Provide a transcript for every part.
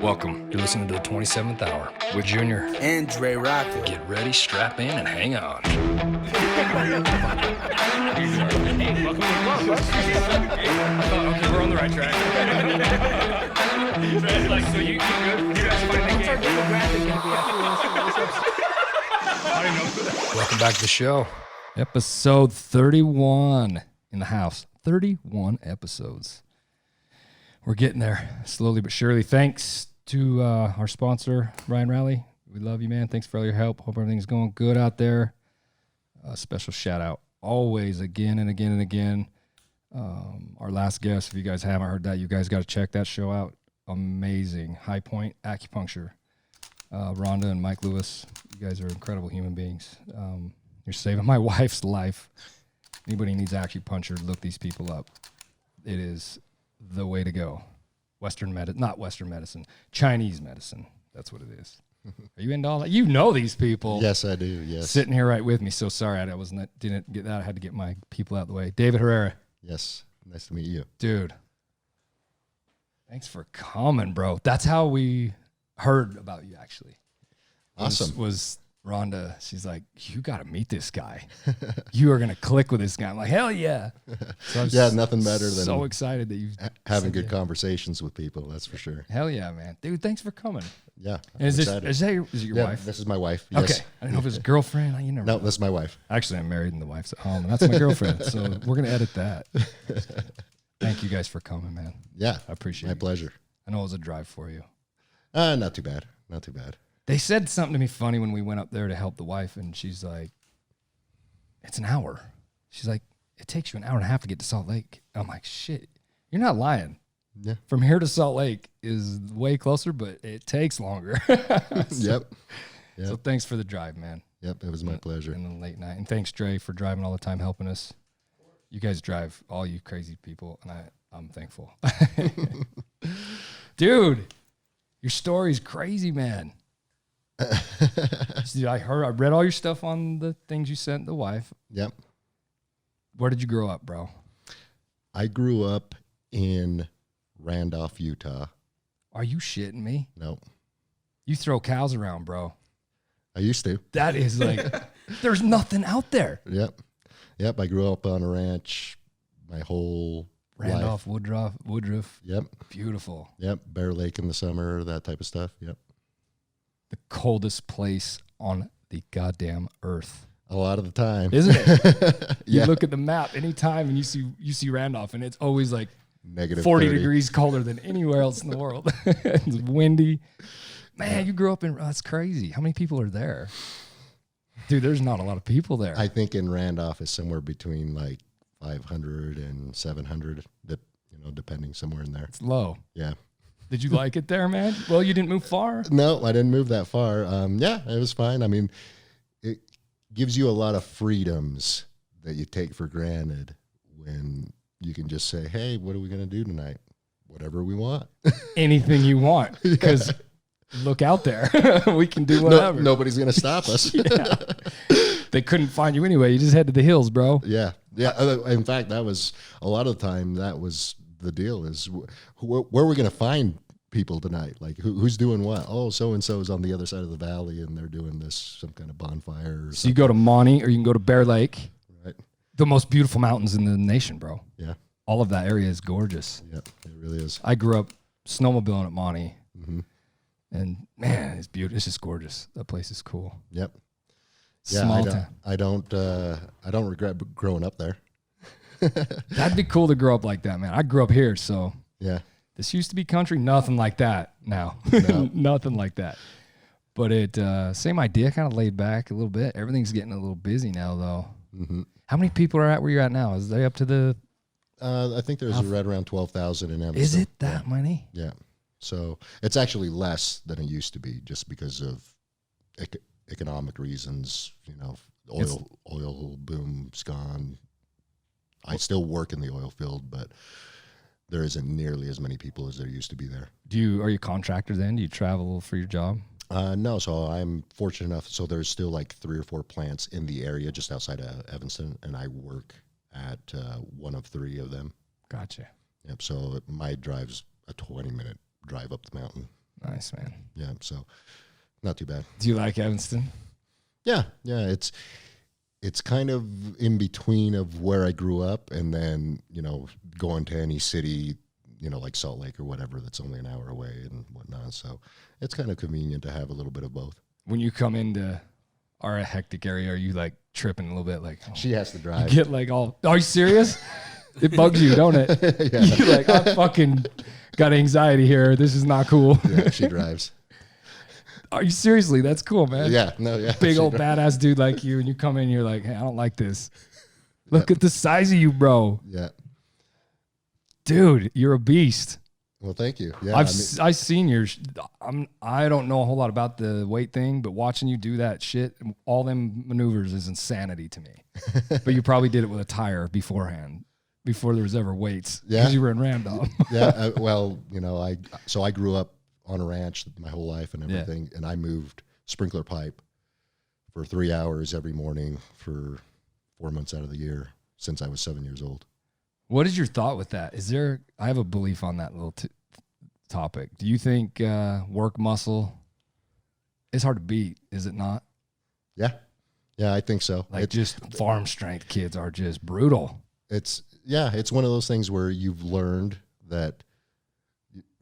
Welcome. You're listening to the 27th Hour with Junior and Dre Rocker. Get ready, strap in, and hang on. Hey, welcome to the club. Okay, we're on the right track. So you good? You guys find the game? I don't know. Welcome back to the show. Episode 31 in the house. 31 episodes. We're getting there slowly but surely. Thanks to our sponsor, Ryan Rowley. We love you, man. Thanks for all your help. Hope everything's going good out there. Special shout out always, again and again and again. Our last guest, if you guys haven't heard that, you guys got to check that show out. Amazing. High Point Acupuncture. Rhonda and Mike Lewis, you guys are incredible human beings. You're saving my wife's life. Anybody needs acupuncture, look these people up. It is the way to go. Not Western medicine, Chinese medicine. That's what it is. Are you into all that? You know these people. Yes, I do. Yes. Sitting here right with me. So sorry didn't get that. I had to get my people out of the way. David Herrera. Yes. Nice to meet you. Dude. Thanks for coming, bro. That's how we heard about you, actually. Awesome. Was Rhonda. She's like, you got to meet this guy. You are going to click with this guy. I'm like, hell yeah. So yeah, nothing better than so excited that you having good conversations with people. That's for sure. Hell yeah, man. Dude, thanks for coming. Yeah. Is it your wife? This is my wife. Yes. Okay. I don't know if it's girlfriend. You never No, know. this is my wife. Actually, I'm married and the wife's at home, and that's my girlfriend. So we're going to edit that. Thank you guys for coming, man. Yeah. I appreciate it. My pleasure. I know it was a drive for you. Not too bad. Not too bad. They said something to me funny when we went up there to help the wife, and she's like, it's an hour. She's like, it takes you an hour and a half to get to Salt Lake. I'm like, shit, you're not lying. Yeah. From here to Salt Lake is way closer, but it takes longer. Yep. So thanks for the drive, man. Yep, it was my pleasure. In the late night. And thanks, Dre, for driving all the time, helping us. You guys drive, all you crazy people, and I'm thankful. Dude, your story's crazy, man. Dude, I read all your stuff on the things you sent the wife. Yep. Where did you grow up, bro? I grew up in Randolph, Utah. Are you shitting me? No. You throw cows around, bro. I used to. That is like, there's nothing out there. Yep. Yep. I grew up on a ranch my whole Randolph, life. Woodruff. Yep. Beautiful. Yep. Bear Lake in the summer, that type of stuff. Yep. The coldest place on the goddamn earth. A lot of the time. Isn't it? You Yeah. look at the map anytime and you see Randolph, and it's always like Negative 40 30. degrees colder than anywhere else in the world. It's windy. Man, you grew up in, that's crazy. How many people are there? Dude, there's not a lot of people there. I think in Randolph is somewhere between like 500 and 700, depending somewhere in there. It's low. Yeah. Did you like it there, man? Well, you didn't move far. No, I didn't move that far. Yeah, it was fine. I mean, it gives you a lot of freedoms that you take for granted when you can just say, hey, what are we going to do tonight? Whatever we want. Anything you want, because look out there. We can do whatever. Nobody's going to stop us. Yeah. They couldn't find you anyway. You just head to the hills, bro. Yeah. Yeah. In fact, that was a lot of the time that was the deal is where are we going to find people tonight? Like who's doing what? Oh, so-and-so is on the other side of the valley and they're doing some kind of bonfire. So you go to Monty or you can go to Bear Lake. Right. The most beautiful mountains in the nation, bro. Yeah. All of that area is gorgeous. Yeah, it really is. I grew up snowmobiling at Monty. Mm-hmm. And man, it's beautiful. It's just gorgeous. That place is cool. Yep. Small Yeah, town. I don't regret growing up there. That'd be cool to grow up like that, man. I grew up here, so Yeah. this used to be country. Nothing like that now. No. Nothing like that. But same idea, kind of laid back a little bit. Everything's getting a little busy now, though. Mm-hmm. How many people are at where you're at now? Is they up to the? I think there's right around 12,000 in Evanston. Is it that many? Yeah. So it's actually less than it used to be, just because of economic reasons. Oil boom's gone. I still work in the oil field, but there isn't nearly as many people as there used to be there. Are you a contractor then? Do you travel for your job? No, so I'm fortunate enough. So there's still like 3 or 4 plants in the area just outside of Evanston, and I work at one of 3 of them. Gotcha. Yep. So my drive's a 20-minute drive up the mountain. Nice, man. Yeah, so not too bad. Do you like Evanston? Yeah, it's kind of in between of where I grew up and then, going to any city, like Salt Lake or whatever that's only an hour away and whatnot. So it's kind of convenient to have a little bit of both. When you come into our hectic area, are you like tripping a little bit? Like, She has to drive. you get like all, are you serious? It bugs you, don't it? Yeah. You're like, I fucking got anxiety here. This is not cool. Yeah, she drives. Are you seriously? That's cool, man. Yeah, no, yeah. Big she old drives. badass dude like you, and you come in, you're like, hey, I don't like this. Look at the size of you, bro. Yeah. Dude, you're a beast. Well, thank you. Yeah, I've seen your. I don't know a whole lot about the weight thing, but watching you do that shit, all them maneuvers is insanity to me. But you probably did it with a tire beforehand, before there was ever weights. Yeah. Because you were in Randolph. yeah. Well, I grew up on a ranch my whole life and everything, and I moved sprinkler pipe for 3 hours every morning for 4 months out of the year since I was 7 years old. What is your thought with that? I have a belief on that little topic. Do you think work muscle is hard to beat? Is it not? Yeah, I think so. Like just farm strength kids are just brutal. It's one of those things where you've learned that,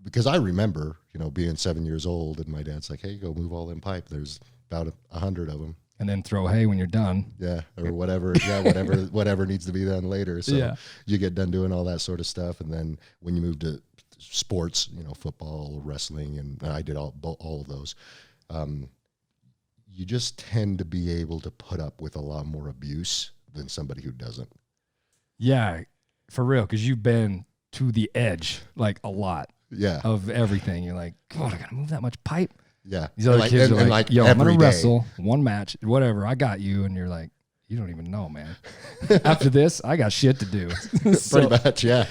because I remember, being 7 years old and my dad's like, hey, go move all them pipe. There's about 100 of them. And then throw hay when you're done. Yeah, or whatever. Yeah, whatever needs to be done later. So you get done doing all that sort of stuff, and then when you move to sports, football, wrestling, and I did all of those. You just tend to be able to put up with a lot more abuse than somebody who doesn't. Yeah, for real, because you've been to the edge like a lot. Yeah, of everything. You're like, God, I gotta move that much pipe. Yeah, these other kids are like, yo, I'm gonna day. wrestle one match, whatever. I got you, and you're like, you don't even know, man. After this, I got shit to do. Pretty much, yeah.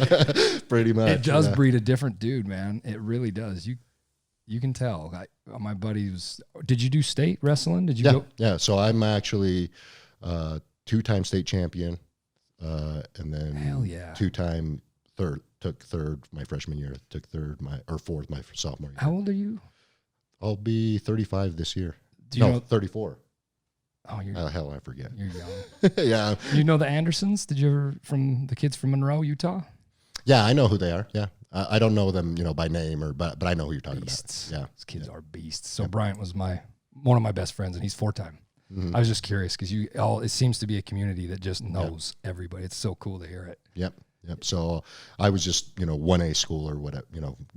Pretty much. It does breed a different dude, man. It really does. You can tell. My buddy was. Did you do state wrestling? Did you go? Yeah. So I'm actually 2-time state champion, and then hell yeah, 2-time third. Took third my freshman year. Took fourth my sophomore year. How old are you? I'll be 35 this year. Do you know 34. Oh, hell, I forget. You're young. Yeah. You know the Andersons? Did you ever from the kids from Monroe, Utah? Yeah, I know who they are. Yeah, I don't know them, by name but I know who you're talking beasts. about. Yeah, these kids are beasts. So Bryant was one of my best friends, and he's 4-time. I was just curious because it seems to be a community that just knows everybody. It's so cool to hear it. Yep. So I was just, 1A school or whatever,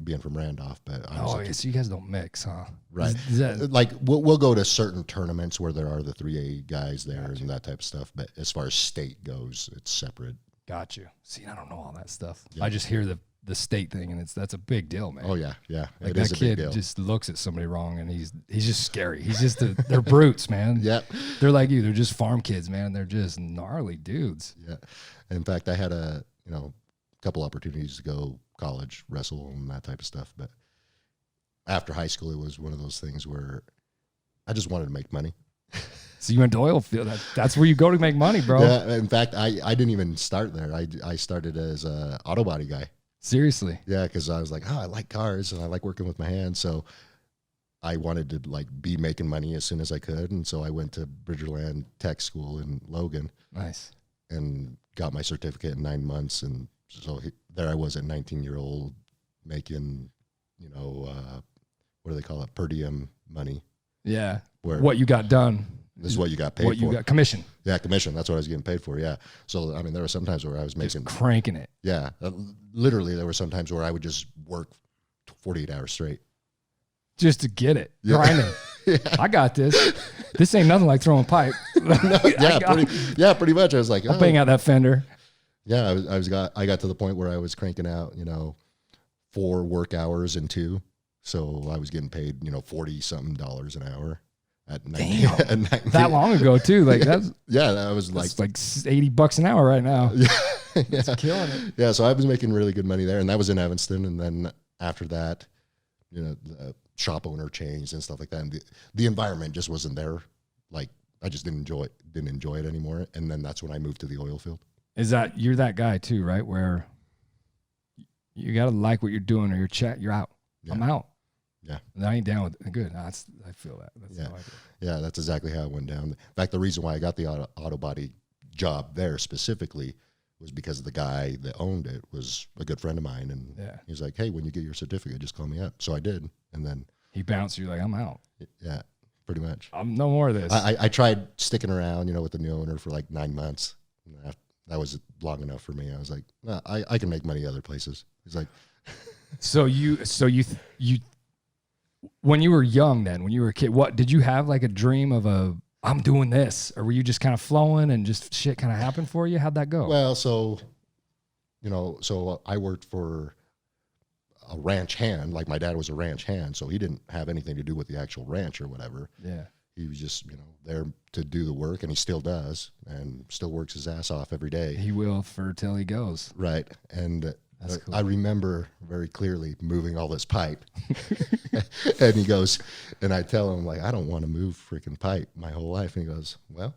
being from Randolph. But I was so you guys don't mix, huh? Right. Is that, like we'll go to certain tournaments where there are the 3A guys there and that type of stuff. But as far as state goes, it's separate. Got you. See, I don't know all that stuff. Yep. I just hear the state thing, and that's a big deal, man. Oh yeah. Like that kid just looks at somebody wrong, and he's just scary. He's just they're brutes, man. Yep. They're like you. They're just farm kids, man. They're just gnarly dudes. Yeah. In fact, I had a couple opportunities to go college, wrestle, and that type of stuff. But after high school, it was one of those things where I just wanted to make money. So you went to oil field. That's where you go to make money, bro. Yeah. In fact, I didn't even start there. I started as a auto body guy. Seriously? Yeah, because I was like, I like cars and I like working with my hands. So I wanted to be making money as soon as I could. And so I went to Bridgerland Tech School in Logan. Nice. And got my certificate in 9 months. And so there I was at 19-year-old making, what do they call it? Per diem money. Yeah. What you got done. This is what you got paid for. What you got, commission. Yeah, commission. That's what I was getting paid for, yeah. So, there were some times where I was making... Just cranking it. Yeah. Literally, there were some times where I would just work 48 hours straight. Just to get it. Yeah. Grinding. Yeah. I got this. This ain't nothing like throwing pipe. Pretty much. I was like... I'm bang out that fender. Yeah, I got to the point where I was cranking out, 4 work hours in 2. So I was getting paid, $40-something an hour. At 19, damn, at 19. That long ago too. Like that was like $80 an hour right now. Yeah, it's killing it. Yeah, so I was making really good money there, and that was in Evanston. And then after that, the shop owner changed and stuff like that, and the environment just wasn't there. Like I just didn't enjoy it anymore. And then that's when I moved to the oil field. You're that guy too, right? Where you gotta like what you're doing, or you're out. Yeah. I'm out. Yeah. And I ain't down with it. Good. I feel that. That's how I feel. Yeah, that's exactly how it went down. In fact, the reason why I got the auto body job there specifically was because the guy that owned it was a good friend of mine. And he was like, hey, when you get your certificate, just call me up. So I did. And then he bounced you like, I'm out. Yeah, pretty much. I'm no more of this. I tried sticking around, with the new owner for like 9 months. That was long enough for me. I was like, no, I can make money other places. He's like, so you, when you were young, then when you were a kid, what did you have like a dream of I'm doing this, or were you just kind of flowing and just shit kind of happened for you? How'd that go? Well, so I worked for a ranch hand. Like my dad was a ranch hand, so he didn't have anything to do with the actual ranch or whatever. Yeah. He was just, there to do the work, and he still does, and still works his ass off every day. He will till he goes. Right. And that's cool. I remember very clearly moving all this pipe. And he goes, and I tell him, like, I don't want to move freaking pipe my whole life. And he goes, well,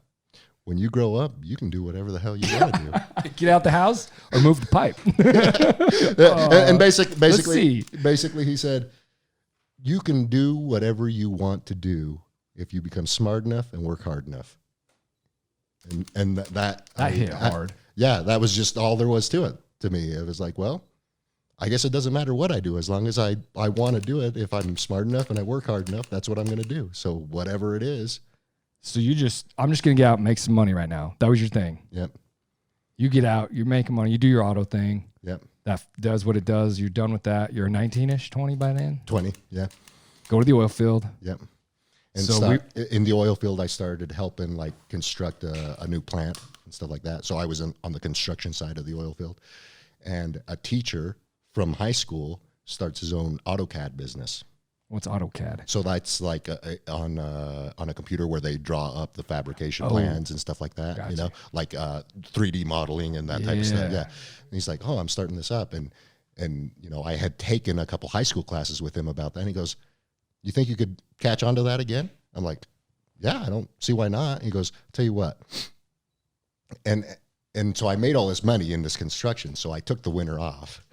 when you grow up, you can do whatever the hell you want to do. Get out the house or move the pipe. And basically he said, you can do whatever you want to do if you become smart enough and work hard enough. And that hit hard. That was just all there was to it. To me, it was like, well, I guess it doesn't matter what I do as long as I want to do it. If I'm smart enough and I work hard enough, that's what I'm going to do. So whatever it is. So I'm just going to get out and make some money right now. That was your thing. Yep. You get out, you're making money, you do your auto thing. Yep. That does what it does. You're done with that. You're 19-ish, 20 by then? 20, yeah. Go to the oil field. Yep. And so in the oil field, I started helping like construct a new plant and stuff like that. So I was on the construction side of the oil field. And a teacher from high school starts his own AutoCAD business. What's AutoCAD? So that's like on a computer where they draw up the fabrication plans and stuff like that. Gotcha. Like 3D modeling and that type of stuff. Yeah. And he's like, oh, I'm starting this up, and I had taken a couple high school classes with him about that. And he goes, you think you could catch on to that again? I'm like, yeah, I don't see why not. He goes, tell you what, and so I made all this money in this construction. So I took the winter off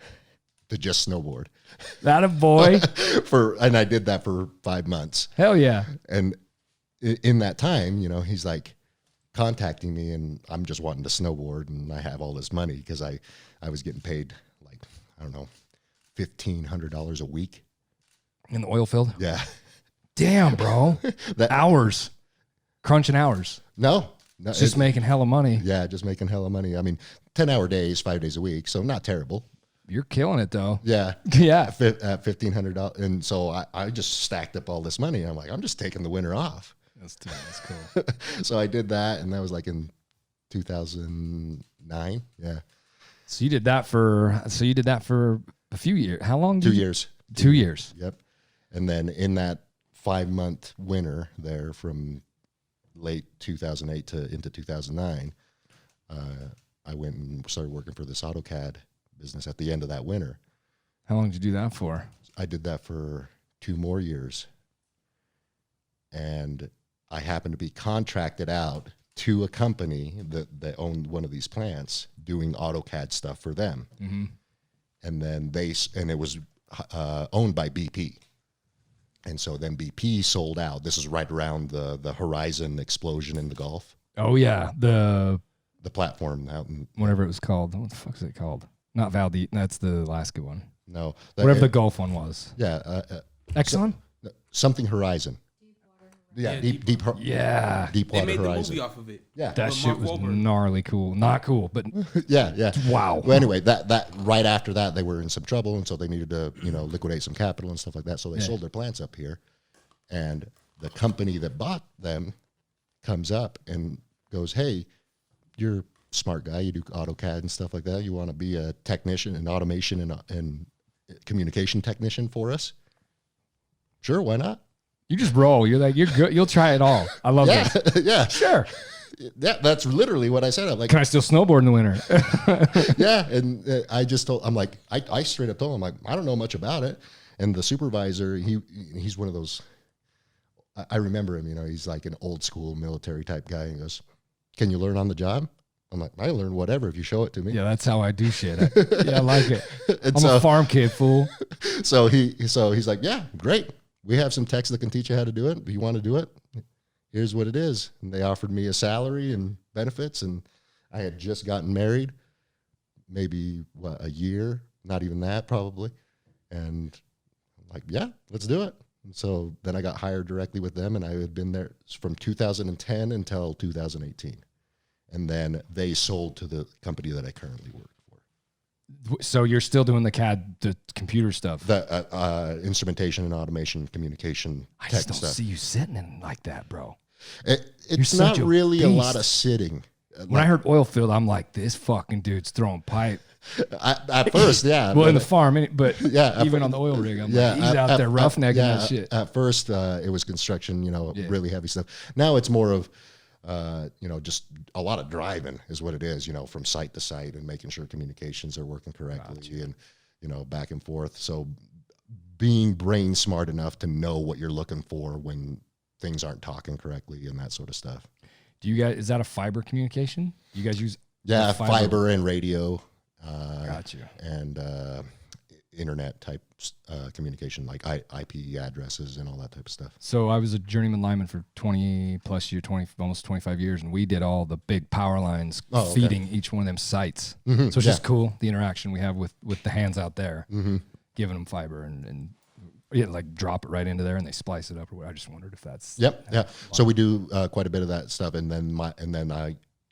to just snowboard. That a boy. And I did that for 5 months. Hell yeah. And in that time, he's like contacting me, and I'm just wanting to snowboard, and I have all this money because I was getting paid like, I don't know, $1,500 a week. In the oil field? Yeah. Damn, bro. Hours. Crunching hours. No. It's just making hella money. Yeah, just making hella money. I mean, 10-hour days, 5 days a week, so not terrible. You're killing it, though. Yeah. Yeah. At $1,500. And so I just stacked up all this money. I'm like, I'm just taking the winter off. That's cool. So I did that, and that was like in 2009. Yeah. So you did that for a few years. How long? 2 years. 2 years. Yep. And then in that 5-month winter there from late 2008 into 2009, I went and started working for this AutoCAD business at the end of that winter. How long did you do that for? I did that for 2 more years. And I happened to be contracted out to a company that owned one of these plants doing AutoCAD stuff for them. Mm-hmm. And then it was owned by BP. And so then BP sold out. This is right around the Horizon explosion in the Gulf. Oh, yeah. The platform out in... Whatever it was called. What the fuck is it called? Not Valdez. That's the Alaska one. No. Whatever the Gulf one was. Yeah. Exxon? Something Horizon. Yeah, Deepwater They made Horizon. the movie off of it. Yeah. That With shit Mark was Wahlberg. gnarly cool. Not cool, but Yeah. wow. Well, anyway, that right after that, they were in some trouble, and so they needed to, liquidate some capital and stuff like that. So they sold their plants up here, and the company that bought them comes up and goes, "Hey, you're a smart guy. You do AutoCAD and stuff like that. You want to be a technician, an automation and communication technician for us? Sure, why not?" You just roll. You're like, you're good. You'll try it all. I love this. Yeah. Sure. Yeah, that's literally what I said. I'm like, Can I still snowboard in the winter? yeah. And I just told, I'm like, I straight up told him, like, I don't know much about it. And the supervisor, he's one of those, I remember him, he's like an old school military type guy. And he goes, "Can you learn on the job?" I'm like, I learn whatever if you show it to me. Yeah, that's how I do shit. I like it. And I'm a farm kid, fool. So he's like, yeah, great. We have some techs that can teach you how to do it. If you want to do it, here's what it is. And they offered me a salary and benefits, and I had just gotten married, maybe a year, not even that probably. And I'm like, yeah, let's do it. And so then I got hired directly with them, and I had been there from 2010 until 2018. And then they sold to the company that I currently work for. So you're still doing the computer stuff. The instrumentation and automation communication I tech just don't stuff. see you sitting in like that, bro. It's such not a really a lot beast. of sitting. When I heard oil field, I'm like, this fucking dude's throwing pipe. At first, yeah. Well, in the farm, but yeah, even on the oil rig, I'm like, he's out there roughnecking that shit. At first, it was construction, really heavy stuff. Now it's more of, just a lot of driving is what it is, from site to site and making sure communications are working correctly and, back and forth. So being brain smart enough to know what you're looking for when things aren't talking correctly and that sort of stuff. Do you guys, is that a fiber communication? You guys use fiber and radio. Got you. And internet type communication, like IP addresses and all that type of stuff. So I was a journeyman lineman for 20 plus year, almost 25 years, and we did all the big power lines feeding each one of them sites. Mm-hmm. So it's just cool, the interaction we have with the hands out there, giving them fiber and like drop it right into there and they splice it up. Or what. I just wondered if that's So we do quite a bit of that stuff, and then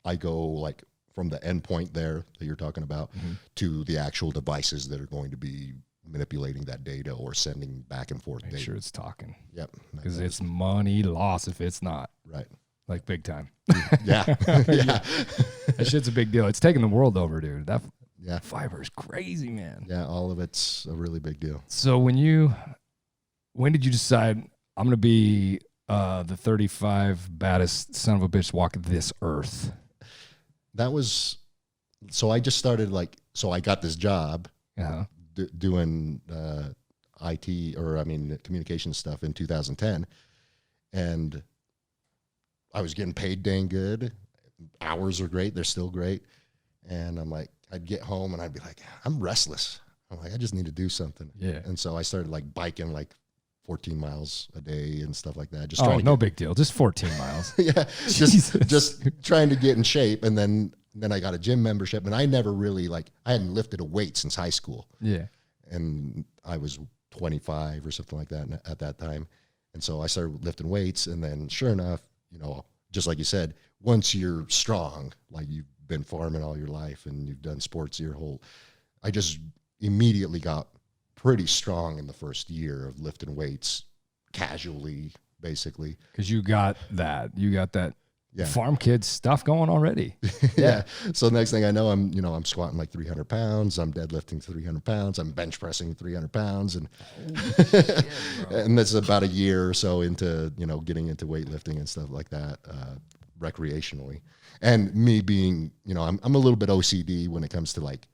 I go like from the endpoint there that you're talking about to the actual devices that are going to be manipulating that data or sending back and forth data. Make sure it's talking. Yep. Because it's money loss if it's not. Right. Like big time. Yeah. Yeah. That shit's a big deal. It's taking the world over, dude. That Yeah. fiber is crazy, man. Yeah, all of it's a really big deal. So when did you decide I'm going to be the 35 baddest son of a bitch walking this earth? That was, so I just started I got this job doing communication stuff in 2010, and I was getting paid dang good. Hours are great. They're still great. And I'm like, I'd get home and I'd be like, I'm restless. I'm like, I just need to do something. Yeah. And so I started like biking like 14 miles a day and stuff like that. No big deal. Just 14 miles. Yeah. Just trying to get in shape. And then I got a gym membership, and I never really I hadn't lifted a weight since high school. Yeah. And I was 25 or something like that at that time. And so I started lifting weights, and then sure enough, just like you said, once you're strong, like you've been farming all your life and you've done sports I just immediately got pretty strong in the first year of lifting weights casually, basically. Because you got that farm kid stuff going already. Yeah. So next thing I know, I'm squatting like 300 pounds. I'm deadlifting 300 pounds. I'm bench pressing 300 pounds. And, and that's about a year or so into, getting into weightlifting and stuff like that, recreationally. And me being, I'm a little bit OCD when it comes to like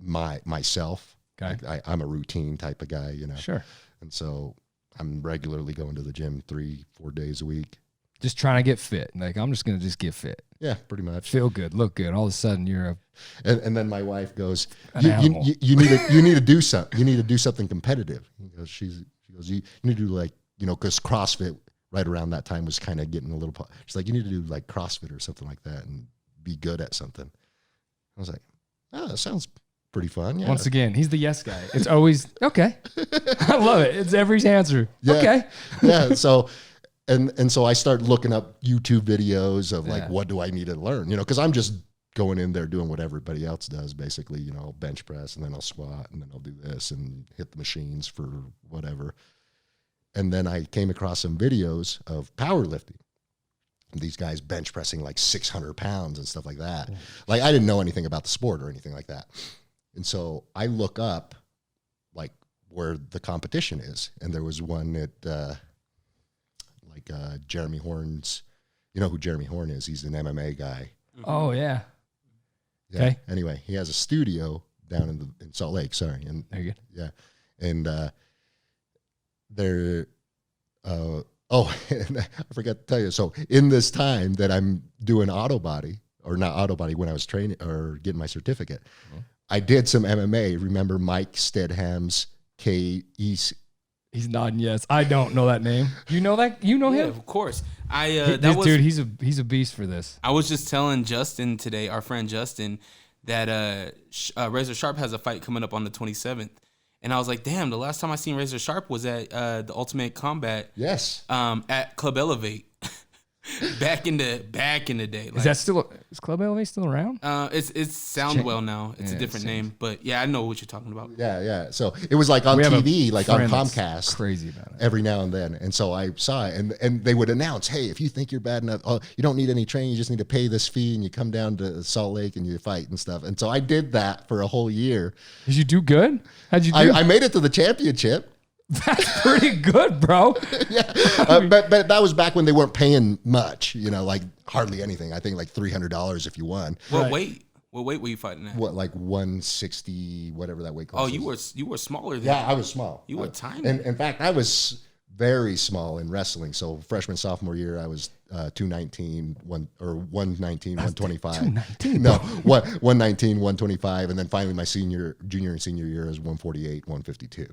myself. Okay. I'm a routine type of guy, Sure. And so I'm regularly going to the gym 3-4 days a week. Just trying to get fit. Like, I'm just going to get fit. Yeah, pretty much. Feel good, look good. All of a sudden you're and then my wife goes, an you need to do something. You need to do something competitive. She goes, you need to do like, because CrossFit right around that time was kind of getting a little, she's like, you need to do like CrossFit or something like that and be good at something. I was like, oh, that sounds pretty fun. Yeah. Once again, he's the yes guy. It's always, okay. I love it. It's every answer. Yeah. Okay. Yeah. So, and so I start looking up YouTube videos of like, what do I need to learn? Because I'm just going in there doing what everybody else does, basically. I'll bench press and then I'll squat and then I'll do this and hit the machines for whatever. And then I came across some videos of powerlifting. These guys bench pressing like 600 pounds and stuff like that. Like, I didn't know anything about the sport or anything like that. And so I look up like where the competition is. And there was one at Jeremy Horn's, you know who Jeremy Horn is? He's an MMA guy. Oh yeah. Yeah. Okay. Anyway, he has a studio down in Salt Lake. Sorry. And very good. Yeah. And they're and I forgot to tell you. So in this time that I'm doing auto body or not auto body, when I was training or getting my certificate. I did some MMA. Remember Mike Stedham's KEC? He's nodding yes. I don't know that name. You know that? You know Yeah, him? of course. Dude, he's a beast for this. I was just telling Justin today, our friend Justin, that Razor Sharp has a fight coming up on the 27th. And I was like, damn, the last time I seen Razor Sharp was at the Ultimate Combat. Yes. At Club Elevate. back in the day. Like, Is Club Elevate still around? It's Soundwell now. It's a different name. But yeah, I know what you're talking about. Yeah. So it was like on TV, like on Comcast. Crazy about it. Every now and then. And so I saw it. And they would announce, hey, if you think you're bad enough, you don't need any training. You just need to pay this fee and you come down to Salt Lake and you fight and stuff. And so I did that for a whole year. Did you do good? How'd you do? I made it to the championship. That's pretty good, bro. Yeah, but that was back when they weren't paying much, like hardly anything. I think like $300 if you won. What weight were you fighting at? What, like 160, whatever that weight class? Oh, you were smaller than Yeah, I was small. You were tiny. And in fact, I was very small in wrestling. So freshman, sophomore year, I was 219, 119, 125. 219? No, 119, 125, and then finally my junior and senior year was 148, 152.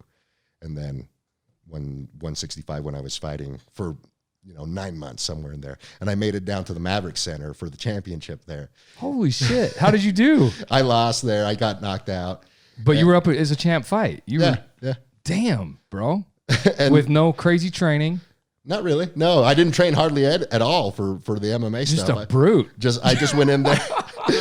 And then 165 when I was fighting for 9 months, somewhere in there. And I made it down to the Maverick Center for the championship there. Holy shit. How did you do? I lost there. I got knocked out. But you were up as a champ fight. Yeah. Damn, bro. And with no crazy training. Not really. No, I didn't train hardly at all for the MMA Just stuff. a brute. I just went in there.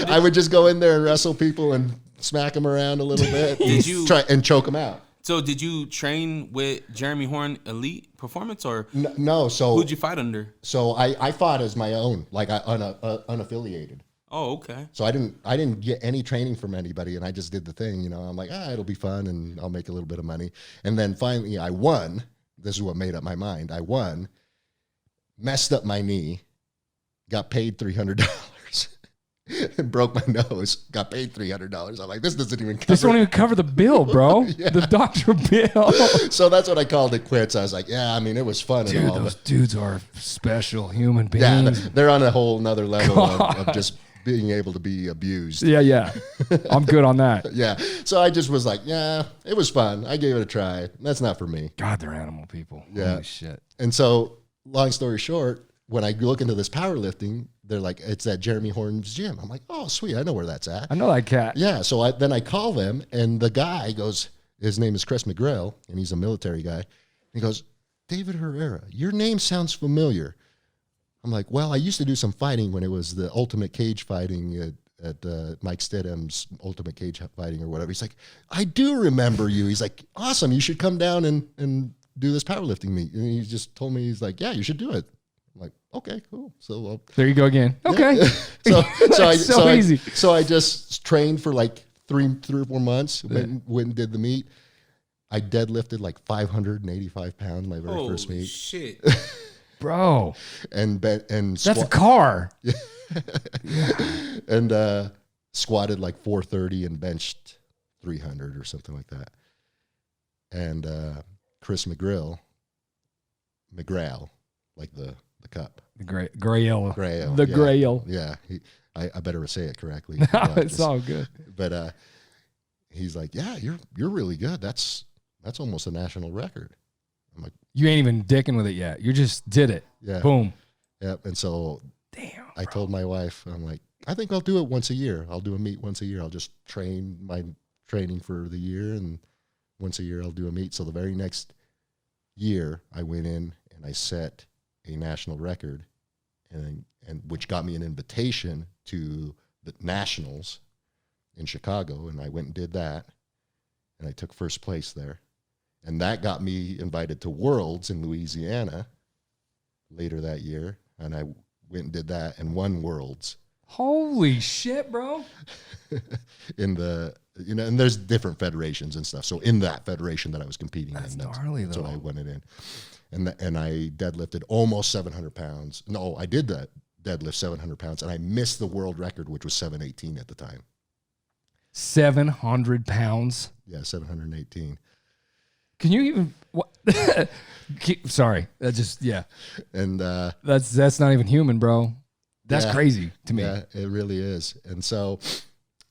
I would just go in there and wrestle people and smack them around a little bit. Did you try and choke them out? So did you train with Jeremy Horn Elite Performance or no? So who'd you fight under? So I fought as my own, like unaffiliated. Oh, okay. So I didn't get any training from anybody, and I just did the thing. I'm like, it'll be fun, and I'll make a little bit of money. And then finally, I won. This is what made up my mind. I won, messed up my knee, got paid $300. And broke my nose, got paid $300. I'm like, this doesn't even cover. This won't even cover the bill, bro. Yeah. The doctor bill. So that's what I called it quits. I was like, it was fun. Dude, and all, those dudes are special human beings. yeah, they're on a whole nother level of just being able to be abused. Yeah. I'm good on that. Yeah. So I just was like, it was fun. I gave it a try. That's not for me. God, they're animal people. Yeah. Holy shit. And so, long story short, when I look into this powerlifting, they're like, it's at Jeremy Horn's gym. I'm like, oh, sweet. I know where that's at. I know that cat. Yeah. So then I call them, and the guy goes, his name is Chris McGrill, and he's a military guy. He goes, David Herrera, your name sounds familiar. I'm like, well, I used to do some fighting when it was the Ultimate Cage fighting at Mike Stedham's Ultimate Cage fighting or whatever. He's like, I do remember you. He's like, awesome. You should come down and do this powerlifting meet. And he just told me, he's like, yeah, you should do it. I'm like, okay, cool. So there you go again. Okay. Yeah. Easy. So I just trained for like three or 4 months. Went and did the meet. I deadlifted like 585 pounds my very first meet. Shit. Bro. And that's a car. And squatted like 430 and benched 300 or something like that. And Chris McGrail, like the cup. The Grail. Grail. The yeah. Grail. Yeah. I better say it correctly. No, it's all good. But he's like, yeah, you're really good. That's almost a national record. I'm like, you ain't even dicking with it yet. You just did it. yeah. Boom. Yep. And so Damn. I told my wife, I'm like, I think I'll do it once a year. I'll do a meet once a year. I'll just train my training for the year, and once a year I'll do a meet. So the very next year I went in and I set a national record, and which got me an invitation to the nationals in Chicago, and I went and did that, and I took first place there. And that got me invited to Worlds in Louisiana later that year, and I went and did that and won Worlds. Holy shit, bro. In the, and there's different federations and stuff. So in that federation that I was competing That's in, gnarly, so though. I went it in. And I deadlifted almost 700 pounds. No, I did that deadlift 700 pounds, and I missed the world record, which was 718 at the time. 700 pounds? Yeah, 718. Can you even? What? Sorry, that just And that's not even human, bro. That's crazy to me. Yeah, it really is. And so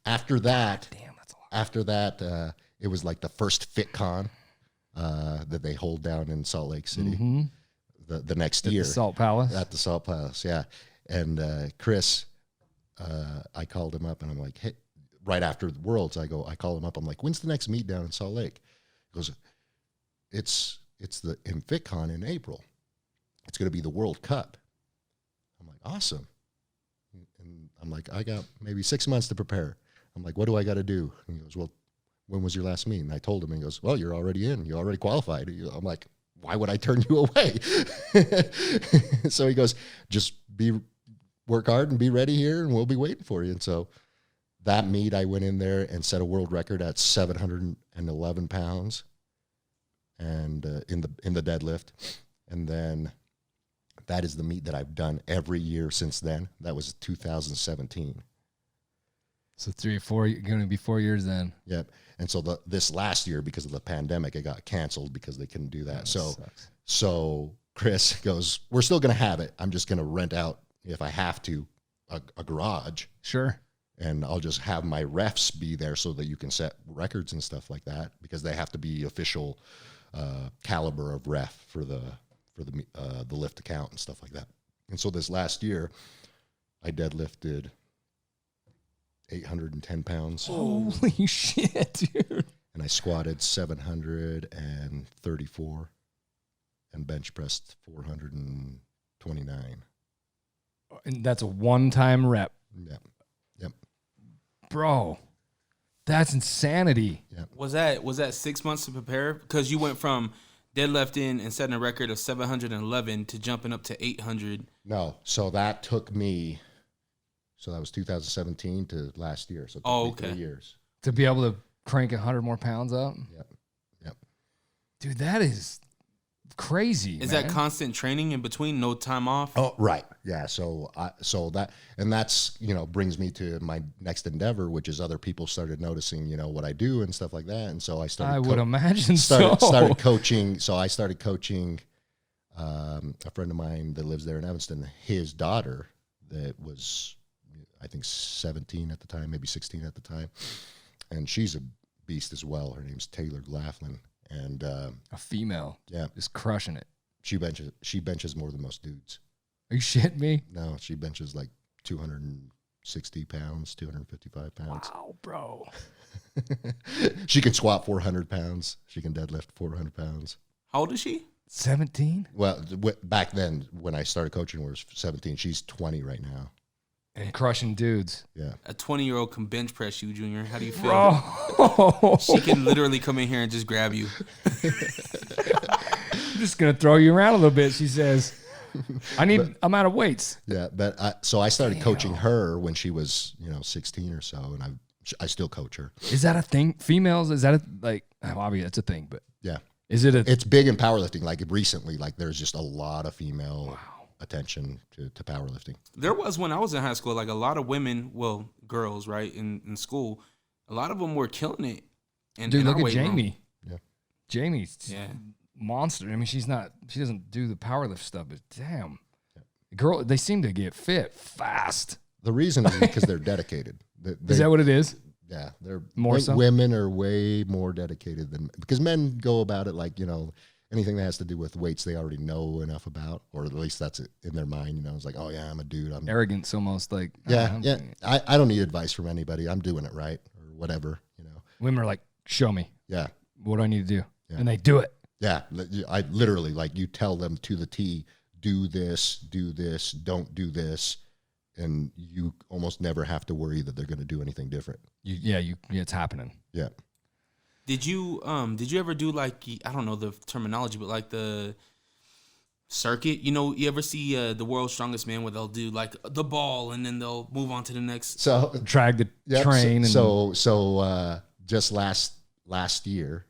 after that, Damn, that's a lot. after that, it was like the first FitCon that they hold down in Salt Lake City the next year. The Salt Palace. At the Salt Palace, yeah. And Chris, I called him up and I'm like, hey, right after the Worlds, I call him up. I'm like, when's the next meet down in Salt Lake? He goes, it's in FitCon in April. It's going to be the World Cup. I'm like, awesome. And I'm like, I got maybe 6 months to prepare. I'm like, what do I got to do? And he goes, well, when was your last meet? And I told him, and he goes, well, you're already in. You already qualified. I'm like, why would I turn you away? So he goes, just work hard and be ready here, and we'll be waiting for you. And so that meet, I went in there and set a world record at 711 pounds, and in the deadlift. And then that is the meet that I've done every year since then. That was 2017. So 3 or 4, going to be 4 years then. Yep. And so this last year, because of the pandemic, it got canceled because they couldn't do that. So Chris goes, we're still going to have it. I'm just going to rent out, if I have to, a garage. Sure. And I'll just have my refs be there so that you can set records and stuff like that, because they have to be official caliber of ref for the lift account and stuff like that. And so this last year, I deadlifted 810 pounds. Holy shit, dude. And I squatted 734 and bench pressed 429. And that's a one-time rep. Yep. Bro, that's insanity. Yep. Was that 6 months to prepare? Because you went from deadlifting and setting a record of 711 to jumping up to 800. No, so that took me. So that was 2017 to last year. So it took me 3 years. To be able to crank 100 more pounds up? Yep. Dude, that is crazy. Is that constant training in between, no time off? Oh, right. Yeah. So that's, brings me to my next endeavor, which is other people started noticing, what I do and stuff like that. And so I started. I would imagine started coaching. So I started coaching a friend of mine that lives there in Evanston, his daughter that was, I think 17 at the time, maybe 16 at the time. And she's a beast as well. Her name's Taylor Laughlin. And a female. Yeah. Is crushing it. She benches more than most dudes. Are you shitting me? No, she benches like 260 pounds, 255 pounds. Wow, bro. She can squat 400 pounds. She can deadlift 400 pounds. How old is she? 17? Well, back then when I started coaching, we was 17. She's 20 right now. And crushing dudes. Yeah. A 20-year-old can bench press you, Junior. How do you feel? Bro. She can literally come in here and just grab you. I'm just going to throw you around a little bit, she says. I'm out of weights. Yeah, but so I started coaching her when she was, 16 or so, and I still coach her. Is that a thing? Females, is that obviously it's a thing, but yeah. Is it It's big in powerlifting. Like recently, there's just a lot of female attention to powerlifting. There was when I was in high school, like a lot of women, well, girls, right, in school, a lot of them were killing it. And dude, look at Jamie. Yeah. Jamie's Yeah. monster. I mean, she doesn't do the powerlift stuff, but damn. Girl, they seem to get fit fast. The reason is because they're dedicated. Is that what it is? Yeah, they're More so? Women are way more dedicated because men go about it like, anything that has to do with weights they already know enough about, or at least that's it in their mind. It's like, oh yeah, I'm a dude. I'm Arrogance almost like. Yeah. I don't need advice from anybody. I'm doing it right or whatever. Women are like, show me. Yeah. What do I need to do? Yeah. And they do it. Yeah, I literally you tell them to the T, do this, don't do this, and you almost never have to worry that they're going to do anything different. It's happening. Yeah. Did you ever do I don't know the terminology, but like the circuit? You ever see the World's Strongest Man where they'll do like the ball and then they'll move on to the next? So drag the train. So just last year,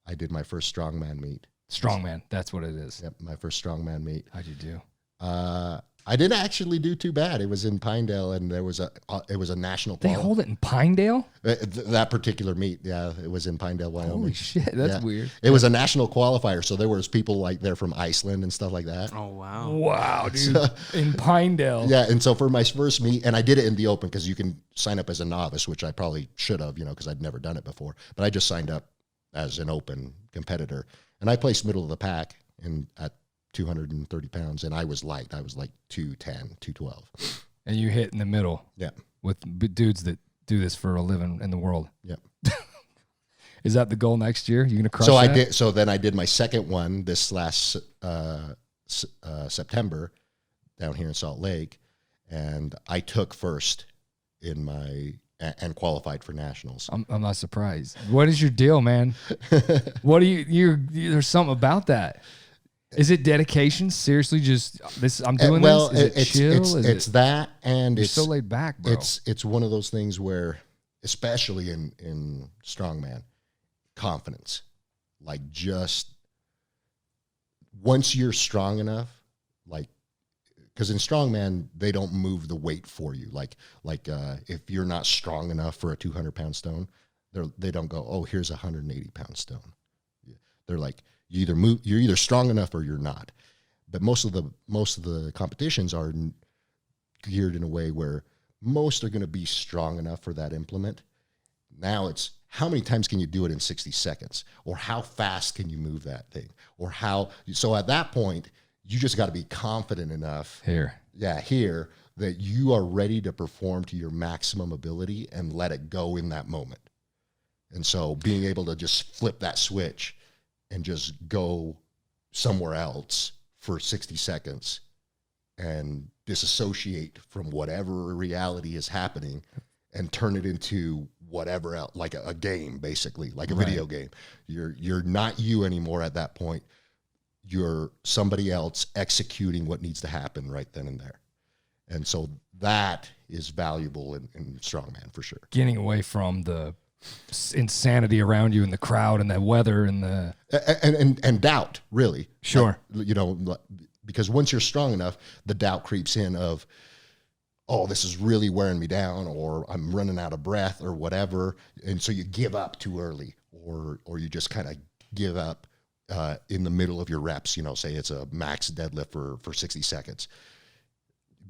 I did my first strongman meet. Strongman, that's what it is. Yep, my first strongman meet. How'd you do? I I didn't actually do too bad. It was in Pinedale, and it was a national. They hold it in Pinedale? That particular meet, yeah, it was in Pinedale, Wyoming. Holy shit, that's Yeah. weird. It was a national qualifier, so there was people like there from Iceland and stuff like that. Oh wow. Wow, dude. In Pinedale. Yeah, and so for my first meet, and I did it in the open because you can sign up as a novice, which I probably should have, because I'd never done it before. But I just signed up as an open competitor, and I placed middle of the pack at 230 pounds, and I was light. I was like 210, 212. And you hit in the middle. Yeah. With dudes that do this for a living in the world. Yeah. Is that the goal next year? You gonna crush So that? So then I did my second one this last September down here in Salt Lake, and I took first and qualified for nationals. I'm not surprised. What is your deal, man? What do you there's something about that. Is it dedication? Seriously, just this? I'm doing well, this. Is it chill? It's that, and You're it's so laid back, bro. It's one of those things where, especially in strongman, confidence, like just once you're strong enough, like because in strongman they don't move the weight for you. Like if you're not strong enough for a 200-pound stone, they don't go, oh, here's a 180-pound stone. They're like, you're either strong enough or you're not. But most of the competitions are geared in a way where most are going to be strong enough for that implement. Now it's how many times can you do it in 60 seconds, or how fast can you move that thing, or so at that point you just got to be confident enough here that you are ready to perform to your maximum ability and let it go in that moment. And so being able to just flip that switch and just go somewhere else for 60 seconds and disassociate from whatever reality is happening and turn it into whatever else, like a game, basically, like a video game. You're not you anymore at that point. You're somebody else executing what needs to happen right then and there. And so that is valuable in strongman for sure. Getting away from the insanity around you and the crowd and the weather and the and doubt, really. Sure. Because once you're strong enough, the doubt creeps in of, oh, this is really wearing me down, or I'm running out of breath or whatever. And so you give up too early, or you just kind of give up in the middle of your reps, say it's a max deadlift for 60 seconds.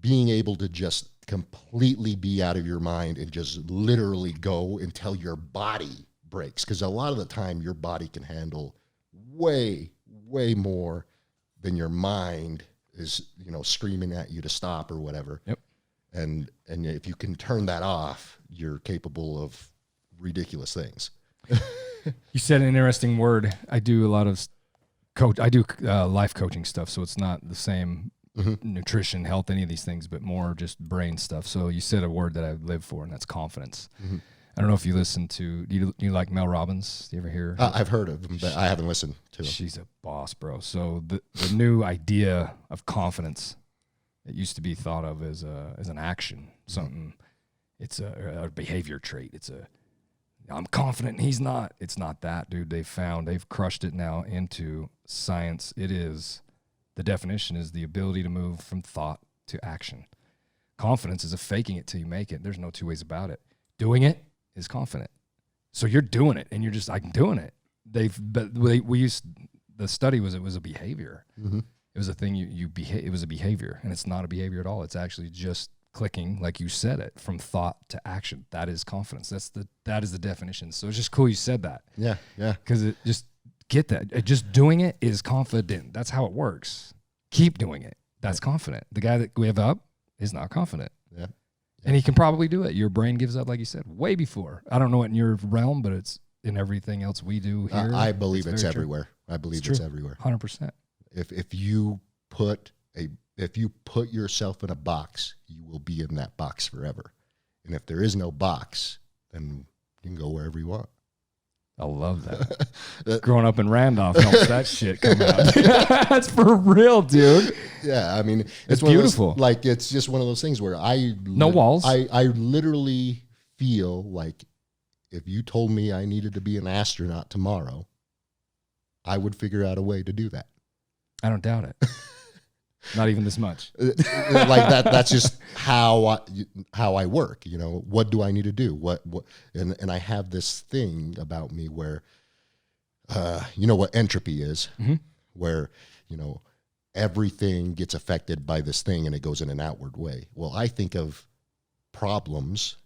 Being able to just completely be out of your mind and just literally go until your body breaks. Because a lot of the time your body can handle way, way more than your mind is, screaming at you to stop or whatever. Yep. And if you can turn that off, you're capable of ridiculous things. You said an interesting word. I do a lot of life coaching stuff, so it's not the same nutrition, health, any of these things, but more just brain stuff. So you said a word that I live for, and that's confidence. Mm-hmm. I don't know if you listen to, do you like Mel Robbins? Do you ever hear? I've heard of him, but I haven't listened to him. She's a boss, bro. So the new idea of confidence, it used to be thought of as an action, something. It's a behavior trait. I'm confident and he's not. It's not that, dude. They've crushed it now into science. The definition is the ability to move from thought to action. Confidence is a faking it till you make it. There's no two ways about it. Doing it is confident. So you're doing it and you're just, I'm doing it. The study was, it was a behavior. Mm-hmm. It was a thing it was a behavior, and it's not a behavior at all. It's actually just clicking, like you said it, from thought to action. That is confidence. That is the definition. So it's just cool you said that. Yeah. Because it just get that. Just doing it is confident. That's how it works. Keep doing it. That's confident. The guy that gives up is not confident. Yeah. And he can probably do it. Your brain gives up, like you said, way before. I don't know it in your realm, but it's in everything else we do here. I believe it's everywhere. I believe it's everywhere. 100%. If you put yourself in a box, you will be in that box forever. And if there is no box, then you can go wherever you want. I love that. Growing up in Randolph helps that shit come out. That's for real, dude. Yeah, I mean, it's beautiful. It's just one of those things where no walls. I literally feel like if you told me I needed to be an astronaut tomorrow, I would figure out a way to do that. I don't doubt it. Not even this much. Like that's just how I work. You know, what do I need to do? What and I have this thing about me where, you know what entropy is, where, you know, everything gets affected by this thing and it goes in an outward way. Well, I think of problems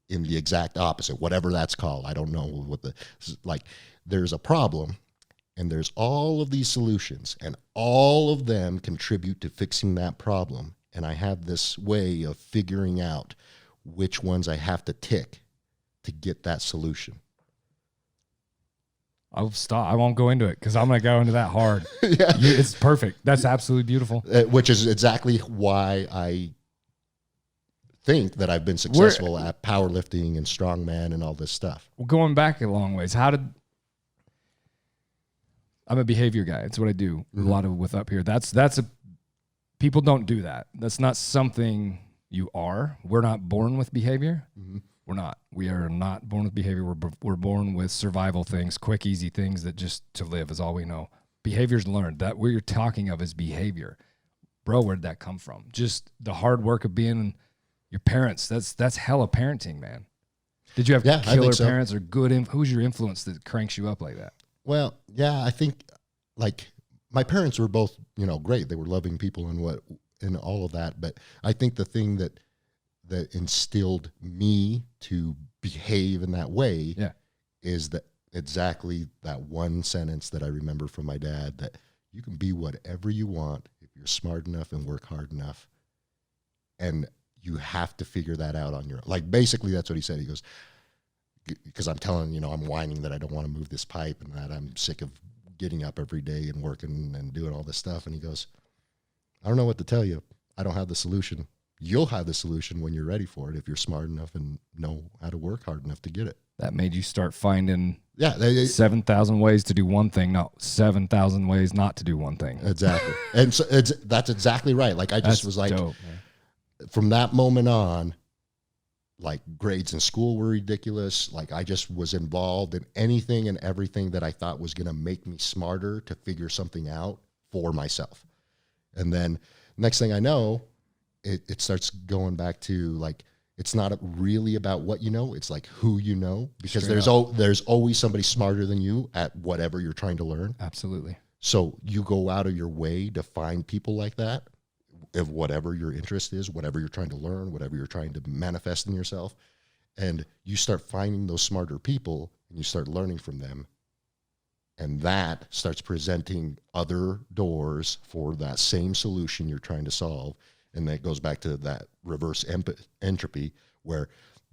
in the exact opposite, whatever that's called. I don't know what there's a problem and there's all of these solutions and all of them contribute to fixing that problem. And I have this way of figuring out which ones I have to tick to get that solution. I'll stop. I won't go into it because I'm going to go into that hard. Yeah. It's perfect. That's absolutely beautiful. Which is exactly why I think that I've been successful at powerlifting and strongman and all this stuff. Well, going back a long ways, I'm a behavior guy. It's what I do a lot of with up here. People don't do that. That's not something you are. We're not born with behavior. We're not. We are not born with behavior. We're born with survival things, quick, easy things that just to live is all we know. Behavior's learned. That what you're talking of is behavior. Bro, where'd that come from? Just the hard work of being your parents. That's hella parenting, man. Did you have killer parents or good? Who's your influence that cranks you up like that? Well, yeah, I think like my parents were both, you know, great. They were loving people and all of that. But I think the thing that instilled me to behave in that way is that exactly that one sentence that I remember from my dad, that you can be whatever you want if you're smart enough and work hard enough. And you have to figure that out on your own. Like, basically, that's what he said. He goes, because I'm telling, you know, I'm whining that I don't want to move this pipe and that I'm sick of getting up every day and working and doing all this stuff. And he goes, I don't know what to tell you. I don't have the solution. You'll have the solution when you're ready for it if you're smart enough and know how to work hard enough to get it. That made you start finding 7,000 ways to do one thing, not 7,000 ways not to do one thing. Exactly. And so that's exactly right. Like, I just was like, dope, from that moment on, like, grades in school were ridiculous. Like, I just was involved in anything and everything that I thought was going to make me smarter to figure something out for myself. And then next thing I know, it starts going back to, like, it's not really about what you know. It's like who you know, because there's always somebody smarter than you at whatever you're trying to learn. Absolutely. So you go out of your way to find people like that, of whatever your interest is, whatever you're trying to learn, whatever you're trying to manifest in yourself. And you start finding those smarter people and you start learning from them. And that starts presenting other doors for that same solution you're trying to solve. And that goes back to that reverse entropy, where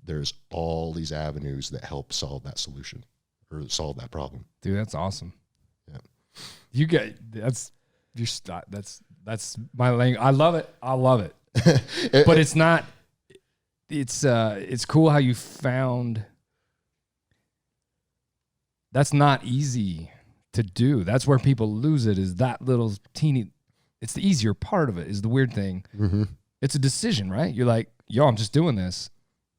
there's all these avenues that help solve that solution or solve that problem. Dude, that's awesome. Yeah. That's my language. I love it. But it's not, it's cool how you found, that's not easy to do. That's where people lose it, is that little teeny, it's the easier part of it is the weird thing. Mm-hmm. It's a decision, right? You're like, yo, I'm just doing this.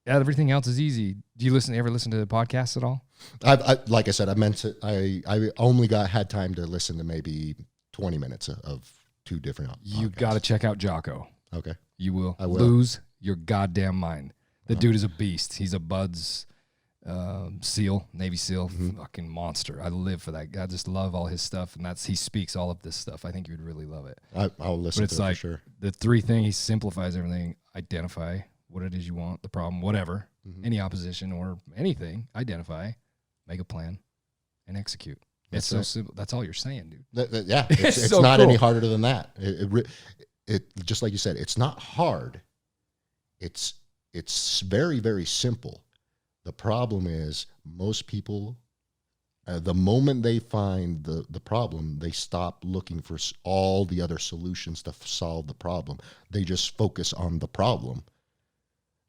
Everything else is easy. Do you ever listen to the podcasts at all? Like I said, I only had time to listen to maybe 20 minutes of two different podcasts. You got to check out Jocko. Okay. You will. I will. Lose your goddamn mind. The dude is a beast. He's a Buds SEAL, Navy SEAL, fucking monster. I live for that guy. I just love all his stuff, and he speaks all of this stuff. I think you would really love it. I'll listen to it for sure. The three things, he simplifies everything. Identify what it is you want, the problem, whatever, any opposition or anything. Identify, make a plan, and execute. It's so simple. That's all you're saying, dude. It's so not cool. Any harder than that. It just like you said, it's not hard. It's very, very simple. The problem is most people, the moment they find the problem, they stop looking for all the other solutions to solve the problem. They just focus on the problem.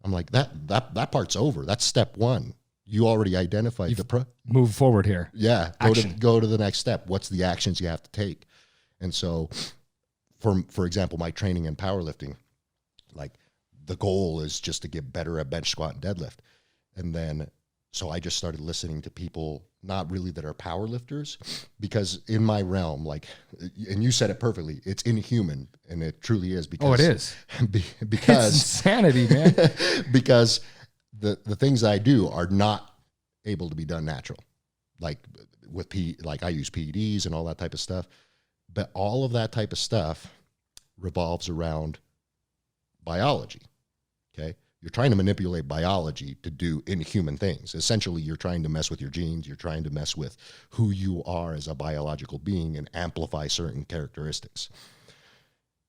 I'm like, that part's over. That's step one. You already identified move forward here. Yeah. Go to the next step. What's the actions you have to take? And so for example, my training in powerlifting, like, the goal is just to get better at bench, squat, and deadlift. And then, so I just started listening to people not really that are power lifters, because in my realm, like, and you said it perfectly, it's inhuman, and it truly is. Because, Oh, it is. Because It's insanity, man. because the things I do are not able to be done natural, like like I use PEDs and all that type of stuff, but all of that type of stuff revolves around biology. Okay. You're trying to manipulate biology to do inhuman things. Essentially, you're trying to mess with your genes. You're trying to mess with who you are as a biological being and amplify certain characteristics.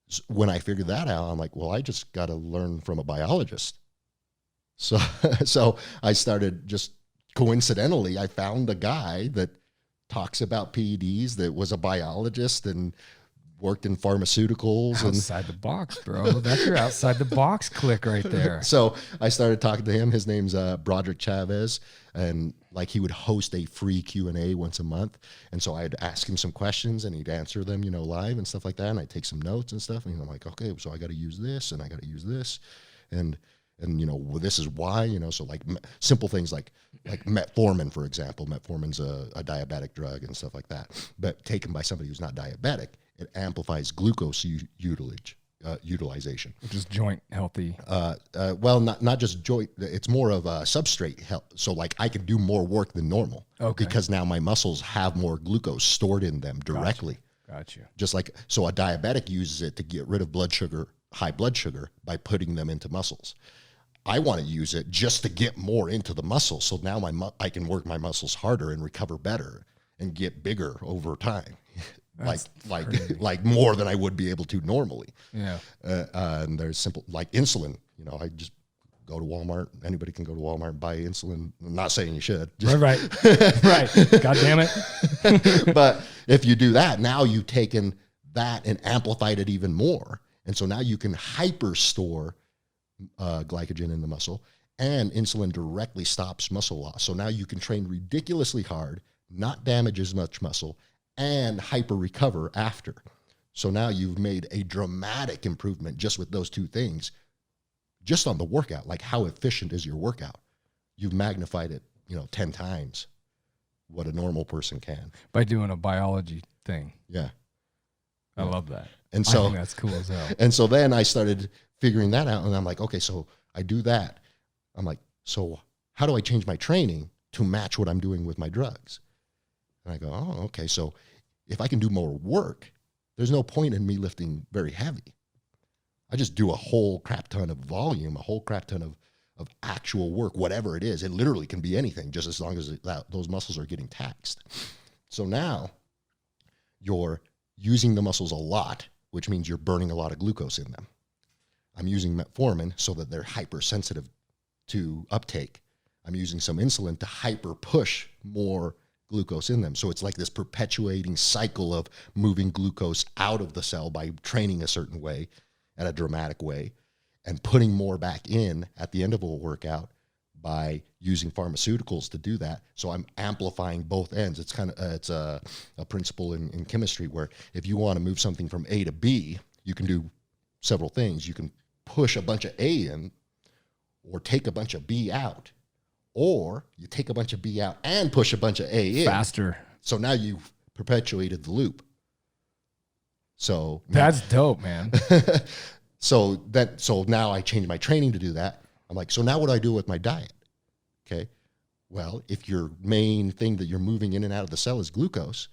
So when I figured that out, I'm like, well, I just got to learn from a biologist. So I started, just coincidentally, I found a guy that talks about PEDs, that was a biologist and worked in pharmaceuticals. Outside the box, bro. That's your outside the box click right there. So I started talking to him. His name's Broderick Chavez, and like he would host a free Q&A once a month. And so I'd ask him some questions and he'd answer them, live and stuff like that. And I'd take some notes and stuff. And I'm like, okay, so I got to use this and I got to use this. And this is why, so like simple things like metformin, for example. Metformin's a diabetic drug and stuff like that. But taken by somebody who's not diabetic, it amplifies glucose utilization, which is joint healthy. Well, not just joint. It's more of a substrate health. So like I can do more work than normal, because now my muscles have more glucose stored in them directly. Gotcha. Just like, so a diabetic uses it to get rid of high blood sugar by putting them into muscles. I want to use it just to get more into the muscles. So now I can work my muscles harder and recover better and get bigger over time. Like more than I would be able to normally. Yeah. And there's simple, like insulin, I just go to Walmart. Anybody can go to Walmart and buy insulin. I'm not saying you should. Right. God damn it. But if you do that, now you've taken that and amplified it even more. And so now you can hyper store glycogen in the muscle, and insulin directly stops muscle loss. So now you can train ridiculously hard, not damage as much muscle, and hyper recover after. So now you've made a dramatic improvement just with those two things, just on the workout. Like, how efficient is your workout? You've magnified it, 10 times what a normal person can. By doing a biology thing. Yeah. I love that. And so I think that's cool as hell. And so then I started figuring that out, and I'm like, okay, so I do that. I'm like, so how do I change my training to match what I'm doing with my drugs? And I go, oh, okay, so if I can do more work, there's no point in me lifting very heavy. I just do a whole crap ton of volume, a whole crap ton of actual work, whatever it is. It literally can be anything, just as long as those muscles are getting taxed. So now you're using the muscles a lot, which means you're burning a lot of glucose in them. I'm using metformin so that they're hypersensitive to uptake. I'm using some insulin to hyper push more glucose in them. So it's like this perpetuating cycle of moving glucose out of the cell by training a certain way, at a dramatic way, and putting more back in at the end of a workout by using pharmaceuticals to do that. So I'm amplifying both ends. It's kind of it's a principle in chemistry where if you want to move something from A to B, you can do several things. You can push a bunch of A in, or take a bunch of B out. Or you take a bunch of B out and push a bunch of A in. Faster. So now you've perpetuated the loop. So that's dope, man. So now I change my training to do that. I'm like, so now what do I do with my diet? Okay. Well, if your main thing that you're moving in and out of the cell is glucose,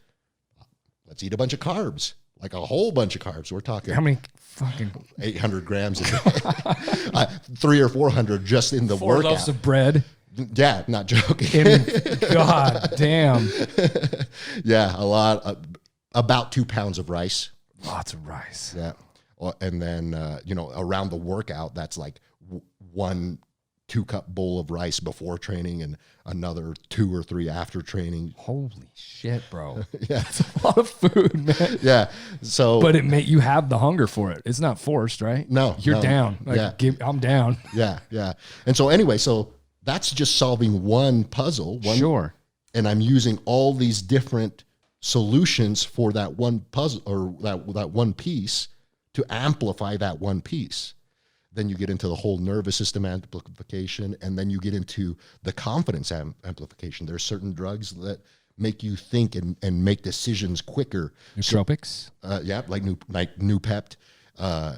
let's eat a bunch of carbs, like a whole bunch of carbs. We're talking how many fucking 800 grams a day, 300 or 400 just in the 4 workout. loaves of bread. Yeah, not joking. God damn. Yeah, a lot. About 2 pounds of rice. Lots of rice. Yeah. And then, around the workout, that's like 1 2-cup bowl of rice before training and another 2 or 3 after training. Holy shit, bro. Yeah. That's a lot of food, man. Yeah. So, but you have the hunger for it. It's not forced, right? No. You're down. Like, yeah. I'm down. Yeah. Yeah. And so anyway, that's just solving one puzzle. Sure. And I'm using all these different solutions for that one puzzle, or that one piece, to amplify that one piece. Then you get into the whole nervous system amplification, and then you get into the confidence amplification. There's certain drugs that make you think and make decisions quicker. Nootropics? Yeah, like Noopept.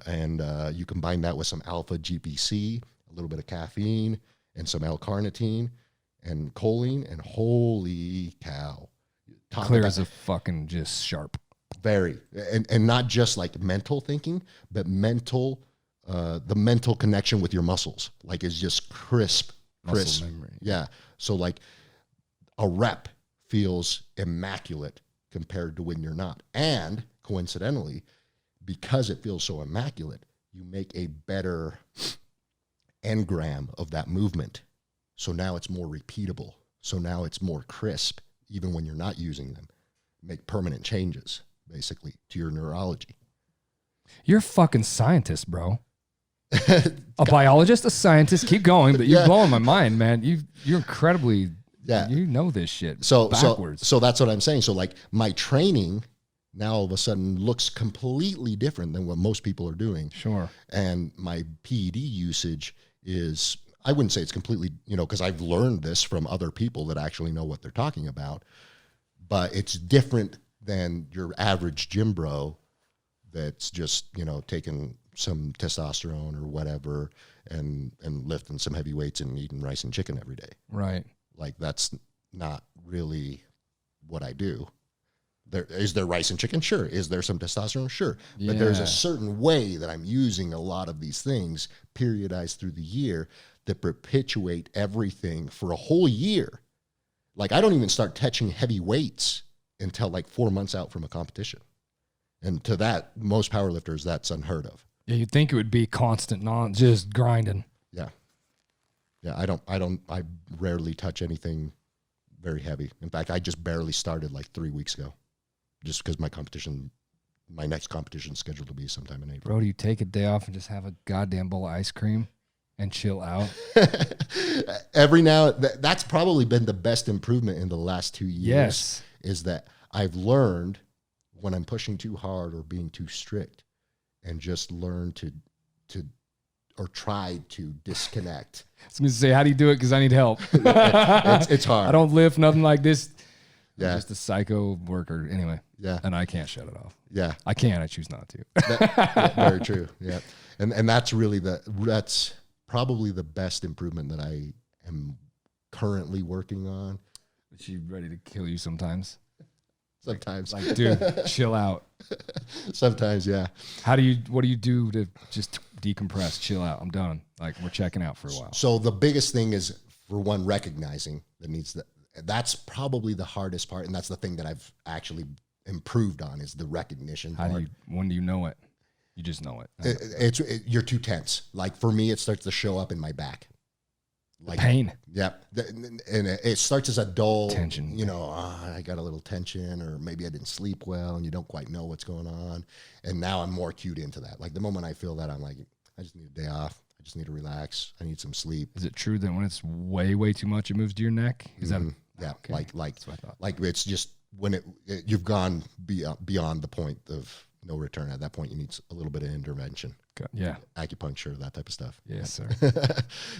And you combine that with some alpha GPC, a little bit of caffeine, and some L-carnitine and choline, and holy cow. Clear as a fucking just sharp. Very. And not just like mental thinking, but the mental connection with your muscles, like is just crisp. Muscle memory. Yeah. So like a rep feels immaculate compared to when you're not. And coincidentally, because it feels so immaculate, you make a better engram of that movement. So now it's more repeatable. So now it's more crisp, even when you're not using them. Make permanent changes, basically, to your neurology. You're a fucking scientist, bro. A biologist, a scientist. Keep going, but you're blowing my mind, man. You're incredibly. Yeah, you know this shit. Backwards. So that's what I'm saying. So like my training now all of a sudden looks completely different than what most people are doing. Sure. And my PED usage is, I wouldn't say it's completely, because I've learned this from other people that actually know what they're talking about, but it's different than your average gym bro that's just, taking some testosterone or whatever and lifting some heavy weights and eating rice and chicken every day. Right. Like that's not really what I do. Is there rice and chicken? Sure. Is there some testosterone? Sure. Yeah. But there's a certain way that I'm using a lot of these things periodized through the year that perpetuate everything for a whole year. Like I don't even start touching heavy weights until like 4 months out from a competition. And to that, most powerlifters, that's unheard of. Yeah, you'd think it would be constant, not just grinding. Yeah. Yeah, I rarely touch anything very heavy. In fact, I just barely started like 3 weeks ago. Just because my next competition is scheduled to be sometime in April. Bro, do you take a day off and just have a goddamn bowl of ice cream and chill out? Every now, that's probably been the best improvement in the last 2 years. Yes. Is that I've learned when I'm pushing too hard or being too strict, and just learn to or try to disconnect. I was going to say, how do you do it? Because I need help. It's hard. I don't lift nothing like this. Yeah. I'm just a psycho worker. Anyway. Yeah. And I can't shut it off. Yeah. I can. I choose not to. Yeah, very true. Yeah. And that's really that's probably the best improvement that I am currently working on. Is she ready to kill you sometimes? Sometimes. Like, dude, chill out. Sometimes, yeah. What do you do to just decompress, chill out? I'm done. Like, we're checking out for a while. So the biggest thing is, for one, recognizing that's probably the hardest part. And that's the thing that I've actually improved on, is the recognition part. When do you know it? You just know it. You're too tense. Like for me, it starts to show up in my back. Like pain. Yeah. And it starts as a dull tension. I got a little tension, or maybe I didn't sleep well and you don't quite know what's going on. And now I'm more cued into that. Like the moment I feel that, I'm like, I just need a day off. I just need to relax. I need some sleep. Is it true that when it's way, way too much, it moves to your neck? Is that yeah? Okay. Like That's what I thought. Like it's just when you've gone beyond the point of no return. At that point, you need a little bit of intervention. Yeah. Acupuncture, that type of stuff. Yes, sir.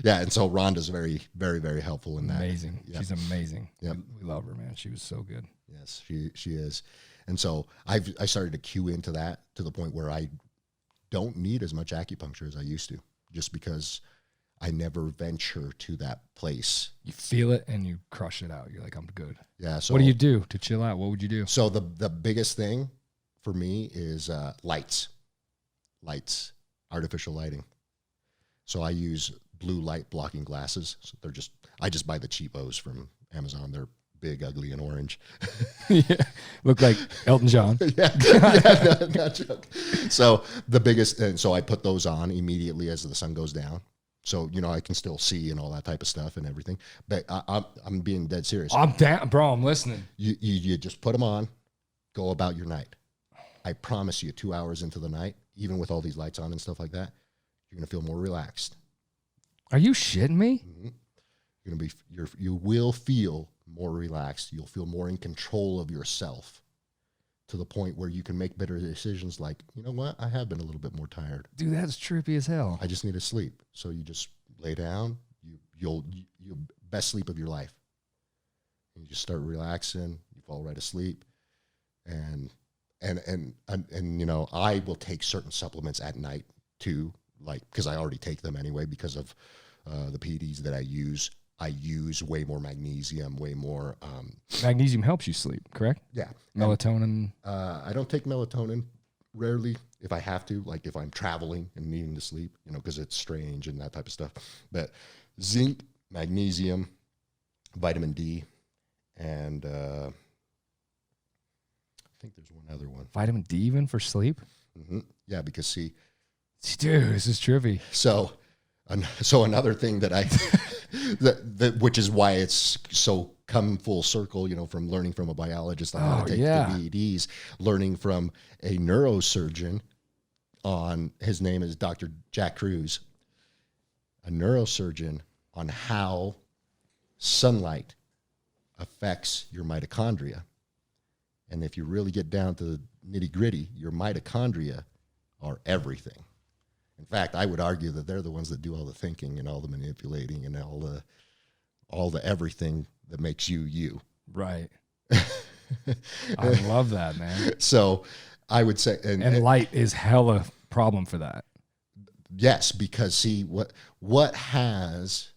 Yeah. And so Rhonda's very, very, very helpful in that. Amazing. Yep. She's amazing. Yep. We love her, man. She was so good. Yes, she is. And so I started to cue into that to the point where I don't need as much acupuncture as I used to, just because I never venture to that place. You feel it and you crush it out. You're like, I'm good. Yeah. So what do you do to chill out? What would you do? So the biggest thing for me is lights, artificial lighting. So I use blue light blocking glasses. So I just buy the cheapos from Amazon. They're big, ugly, and orange. Yeah. Look like Elton John. Yeah, not joke. So so I put those on immediately as the sun goes down. So, I can still see and all that type of stuff and everything. But I'm being dead serious. I'm down, bro. I'm listening. You just put them on, go about your night. I promise you, 2 hours into the night, even with all these lights on and stuff like that, you're going to feel more relaxed. Are you shitting me? Mm-hmm. You will feel more relaxed. You'll feel more in control of yourself to the point where you can make better decisions like, you know what, I have been a little bit more tired. Dude, that's trippy as hell. I just need to sleep. So you just lay down, you'll best sleep of your life. You just start relaxing, you fall right asleep. And you know, I will take certain supplements at night too, like, because I already take them anyway because of the PEDs that I use. I use way more magnesium, way more. Magnesium helps you sleep, correct? Yeah. Melatonin. I don't take melatonin rarely if I have to, like if I'm traveling and needing to sleep, you know, because it's strange and that type of stuff. But zinc, magnesium, vitamin D, and I think there's one other one. Vitamin D even for sleep? Mm-hmm. Yeah, because see. Dude, this is trippy. So another thing that I, which is why it's so come full circle, you know, from learning from a biologist on how to take the PEDs, learning from a neurosurgeon his name is Dr. Jack Cruz, a neurosurgeon on how sunlight affects your mitochondria. And if you really get down to the nitty gritty, your mitochondria are everything. In fact, I would argue that they're the ones that do all the thinking and all the manipulating and all the everything that makes you you. Right. I love that, man. So I would say, and light is hella problem for that. Yes, because see what has,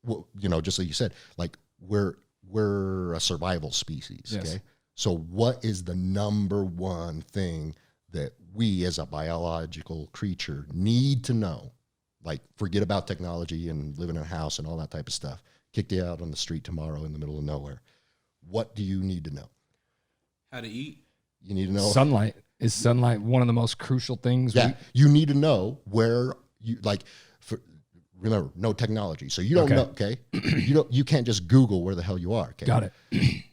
you know, just like you said, like we're a survival species. Yes. Okay. So what is the number one thing that we as a biological creature need to know? Like, forget about technology and living in a house and all that type of stuff. Kick you out on the street tomorrow in the middle of nowhere. What do you need to know? How to eat. You need to know. Sunlight. Is sunlight one of the most crucial things? Yeah. You need to know where you, like, remember, no technology. So you don't know, okay? You can't just Google where the hell you are, okay? Got it.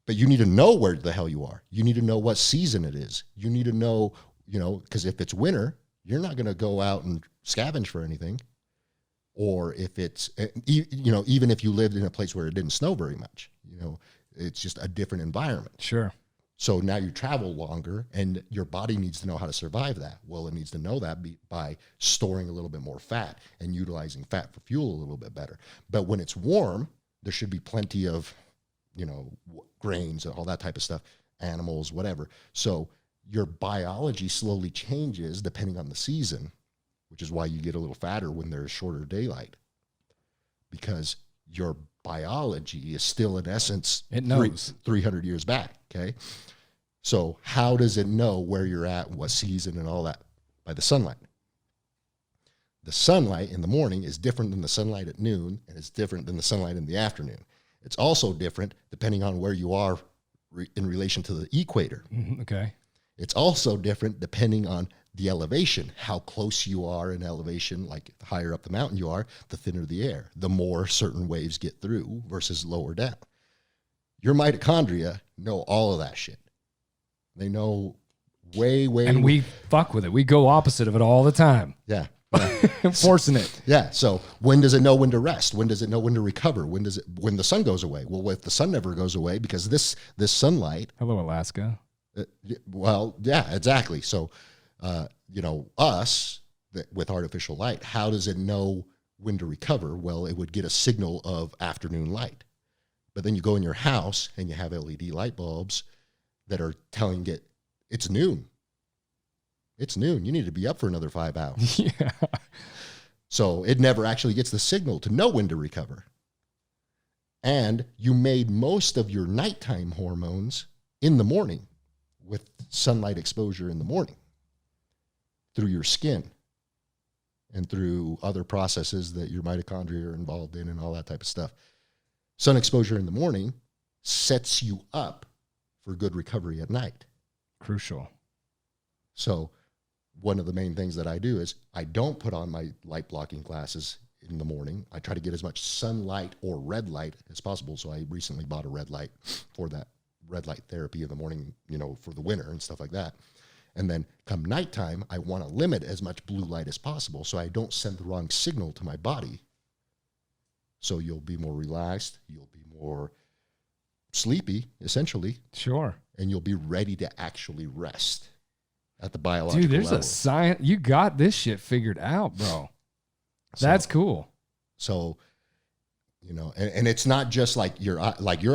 But you need to know where the hell you are. You need to know what season it is. You need to know, you know, because if it's winter, you're not going to go out and scavenge for anything. Or if it's, you know, even if you lived in a place where it didn't snow very much, you know, it's just a different environment. Sure. So now you travel longer and your body needs to know how to survive that. Well, it needs to know that by storing a little bit more fat and utilizing fat for fuel a little bit better. But when it's warm, there should be plenty of, you know, grains and all that type of stuff, animals, whatever. So your biology slowly changes depending on the season, which is why you get a little fatter when there's shorter daylight, because your biology is still in essence, it knows 300 years back. Okay. So how does it know where you're at, what season and all that? By the sunlight. The sunlight in the morning is different than the sunlight at noon, and it's different than the sunlight in the afternoon. It's also different depending on where you are in relation to the equator. Okay. It's also different depending on the elevation, how close you are in elevation. Like the higher up the mountain you are, the thinner the air, the more certain waves get through versus lower down. Your mitochondria know all of that shit. They know way. And we fuck with it. We go opposite of it all the time. Yeah. Forcing it. Yeah. So when does it know when to rest? When does it know when to recover? When the sun goes away? Well, if the sun never goes away, because this sunlight. Hello, Alaska. Well, yeah, exactly. So, you know, us with artificial light, how does it know when to recover? Well, it would get a signal of afternoon light. But then you go in your house and you have LED light bulbs that are telling it it's noon. It's noon. You need to be up for another 5 hours. Yeah. So it never actually gets the signal to know when to recover. And you made most of your nighttime hormones in the morning with sunlight exposure in the morning through your skin and through other processes that your mitochondria are involved in and all that type of stuff. Sun exposure in the morning sets you up for good recovery at night. Crucial. So one of the main things that I do is I don't put on my light blocking glasses in the morning. I try to get as much sunlight or red light as possible. So I recently bought a red light for that red light therapy in the morning, you know, for the winter and stuff like that. And then come nighttime, I want to limit as much blue light as possible so I don't send the wrong signal to my body. So you'll be more relaxed. You'll be more sleepy, essentially, Sure. and you'll be ready to actually rest at the biological Dude, there's level. a science. You got this shit figured out, bro. That's cool. So, you know, and it's not just like your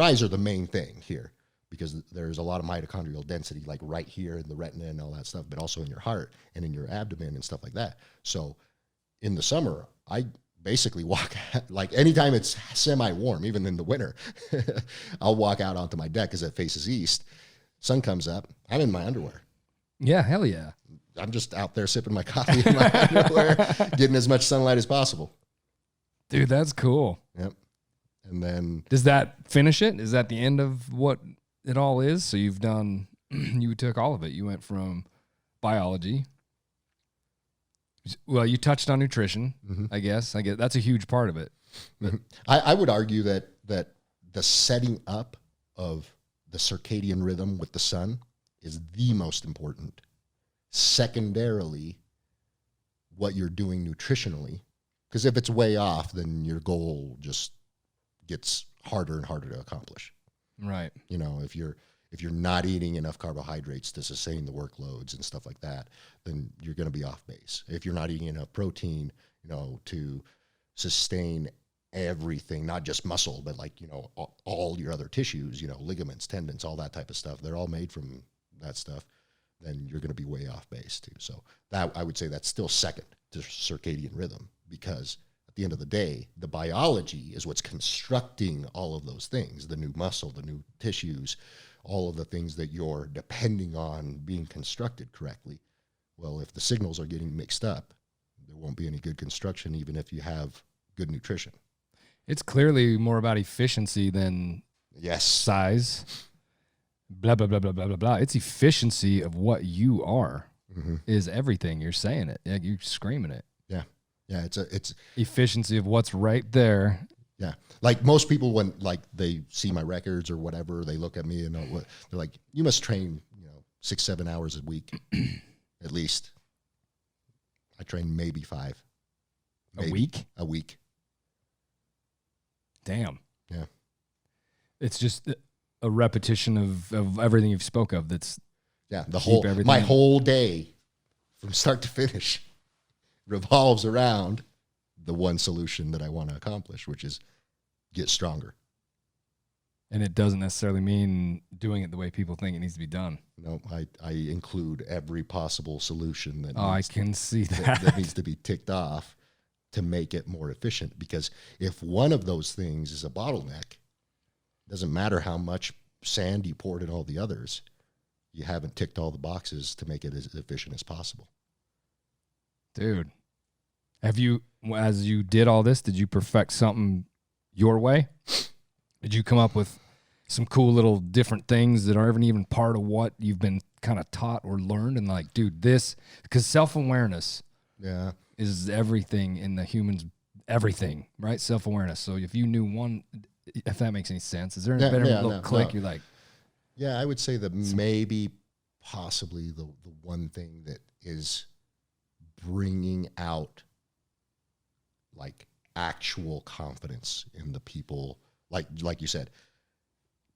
eyes are the main thing here, because there's a lot of mitochondrial density like right here in the retina and all that stuff, but also in your heart and in your abdomen and stuff like that. So in the summer, I basically walk like anytime it's semi-warm, even in the winter, I'll walk out onto my deck because it faces east. Sun comes up, I'm in my underwear. Yeah, hell yeah. I'm just out there sipping my coffee in my underwear, getting as much sunlight as possible. Dude, that's cool. Yep. And then Does that finish it? Is that the end of what it all is? So you've done, you took all of it. You went from biology. Well, you touched on nutrition, I guess. I get that's a huge part of it. But I would argue that the setting up of the circadian rhythm with the sun is the most important. Secondarily, what you're doing nutritionally, because if it's way off, then your goal just gets harder and harder to accomplish. right. You know, if you're not eating enough carbohydrates to sustain the workloads and stuff like that, then you're going to be off base. If you're not eating enough protein, you know, to sustain everything, not just muscle, but like, you know, all your other tissues, you know, ligaments, tendons, all that type of stuff, they're all made from that stuff, then you're going to be way off base too. So that, I would say that's still second to circadian rhythm, because at the end of the day, the biology is what's constructing all of those things, the new muscle, the new tissues, all of the things that you're depending on being constructed correctly. Well, if the signals are getting mixed up, there won't be any good construction, even if you have good nutrition. It's clearly more about efficiency than Yes. size. Blah, blah, blah, blah, blah, blah, blah. It's efficiency of what you are is everything. You're saying it. Yeah, you're screaming it. Yeah. Yeah. It's Efficiency of what's right there. yeah. Like most people, when like they see my records or whatever, they look at me and they're like, you must train, you know, 6-7 hours a week, at least. I train maybe 5. A week? A week. Damn. Yeah. It's just a repetition of everything you've spoke of. That's Yeah. everything My in. whole day from start to finish revolves around the one solution that I want to accomplish, which is get stronger. And it doesn't necessarily mean doing it the way people think it needs to be done. No, I include every possible solution that I needs can see that that. needs to be ticked off to make it more efficient. Because if one of those things is a bottleneck, doesn't matter how much sand you poured in all the others, you haven't ticked all the boxes to make it as efficient as possible. Dude, have you, as you did all this, did you perfect something your way? Did you come up with some cool little different things that aren't even part of what you've been kind of taught or learned? And like, dude, this, because self-awareness Yeah. is everything in the humans, everything, right? Self-awareness. So if you knew one, if that makes any sense, is there a better little click? No. You're like, Yeah, I would say that maybe possibly the one thing that is bringing out like actual confidence in the people, like you said,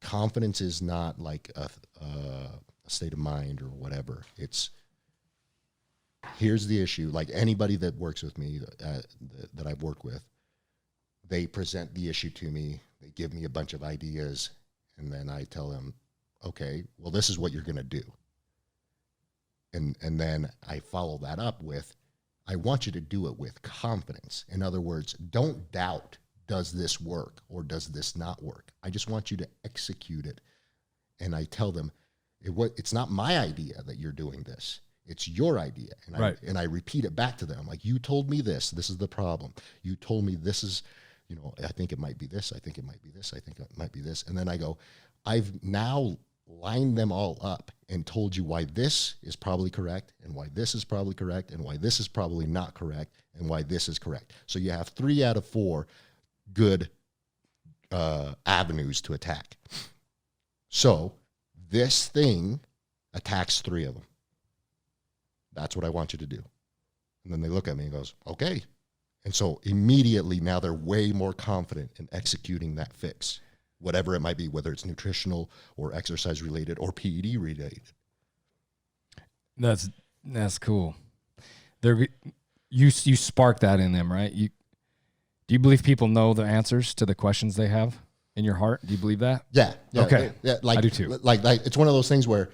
confidence is not like a state of mind or whatever. It's, here's the issue. Like anybody that works with me, that I've worked with, they present the issue to me. They give me a bunch of ideas, and then I tell them, okay, well, this is what you're going to do. And then I follow that up with, I want you to do it with confidence. In other words, don't doubt, does this work or does this not work? I just want you to execute it. And I tell them, it's not my idea that you're doing this. It's your idea. And Right. I repeat it back to them. Like, you told me this is the problem. You told me this is, you know, I think it might be this. I think it might be this. I think it might be this. And then I go, I've now lined them all up and told you why this is probably correct and why this is probably correct and why this is probably not correct and why this is correct. So you have 3 out of 4 good avenues to attack. So this thing attacks 3 of them. That's what I want you to do. And then they look at me and goes, okay. And so immediately now they're way more confident in executing that fix whatever it might be, whether it's nutritional or exercise related or PED related. That's cool. You spark that in them, right? Do you believe people know the answers to the questions they have in your heart? Do you believe that? Yeah. Okay. Yeah, like, I do too. Like it's one of those things where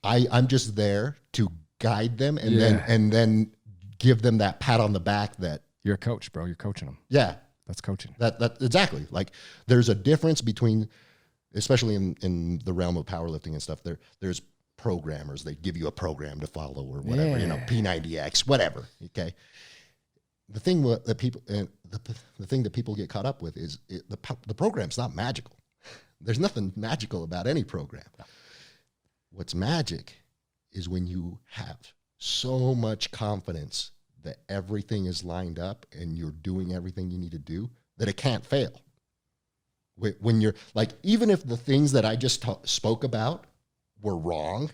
I'm just there to guide them and then give them that pat on the back that you're a coach, bro. You're coaching them. Yeah. That's coaching. That exactly. Like there's a difference between, especially in the realm of powerlifting and stuff, there's programmers. They give you a program to follow or whatever, P90X, whatever. Okay. The thing that people the thing that people get caught up with is the program's not magical. There's nothing magical about any program. What's magic is when you have so much confidence that everything is lined up and you're doing everything you need to do that it can't fail. When you're like, even if the things that I just spoke about were wrong,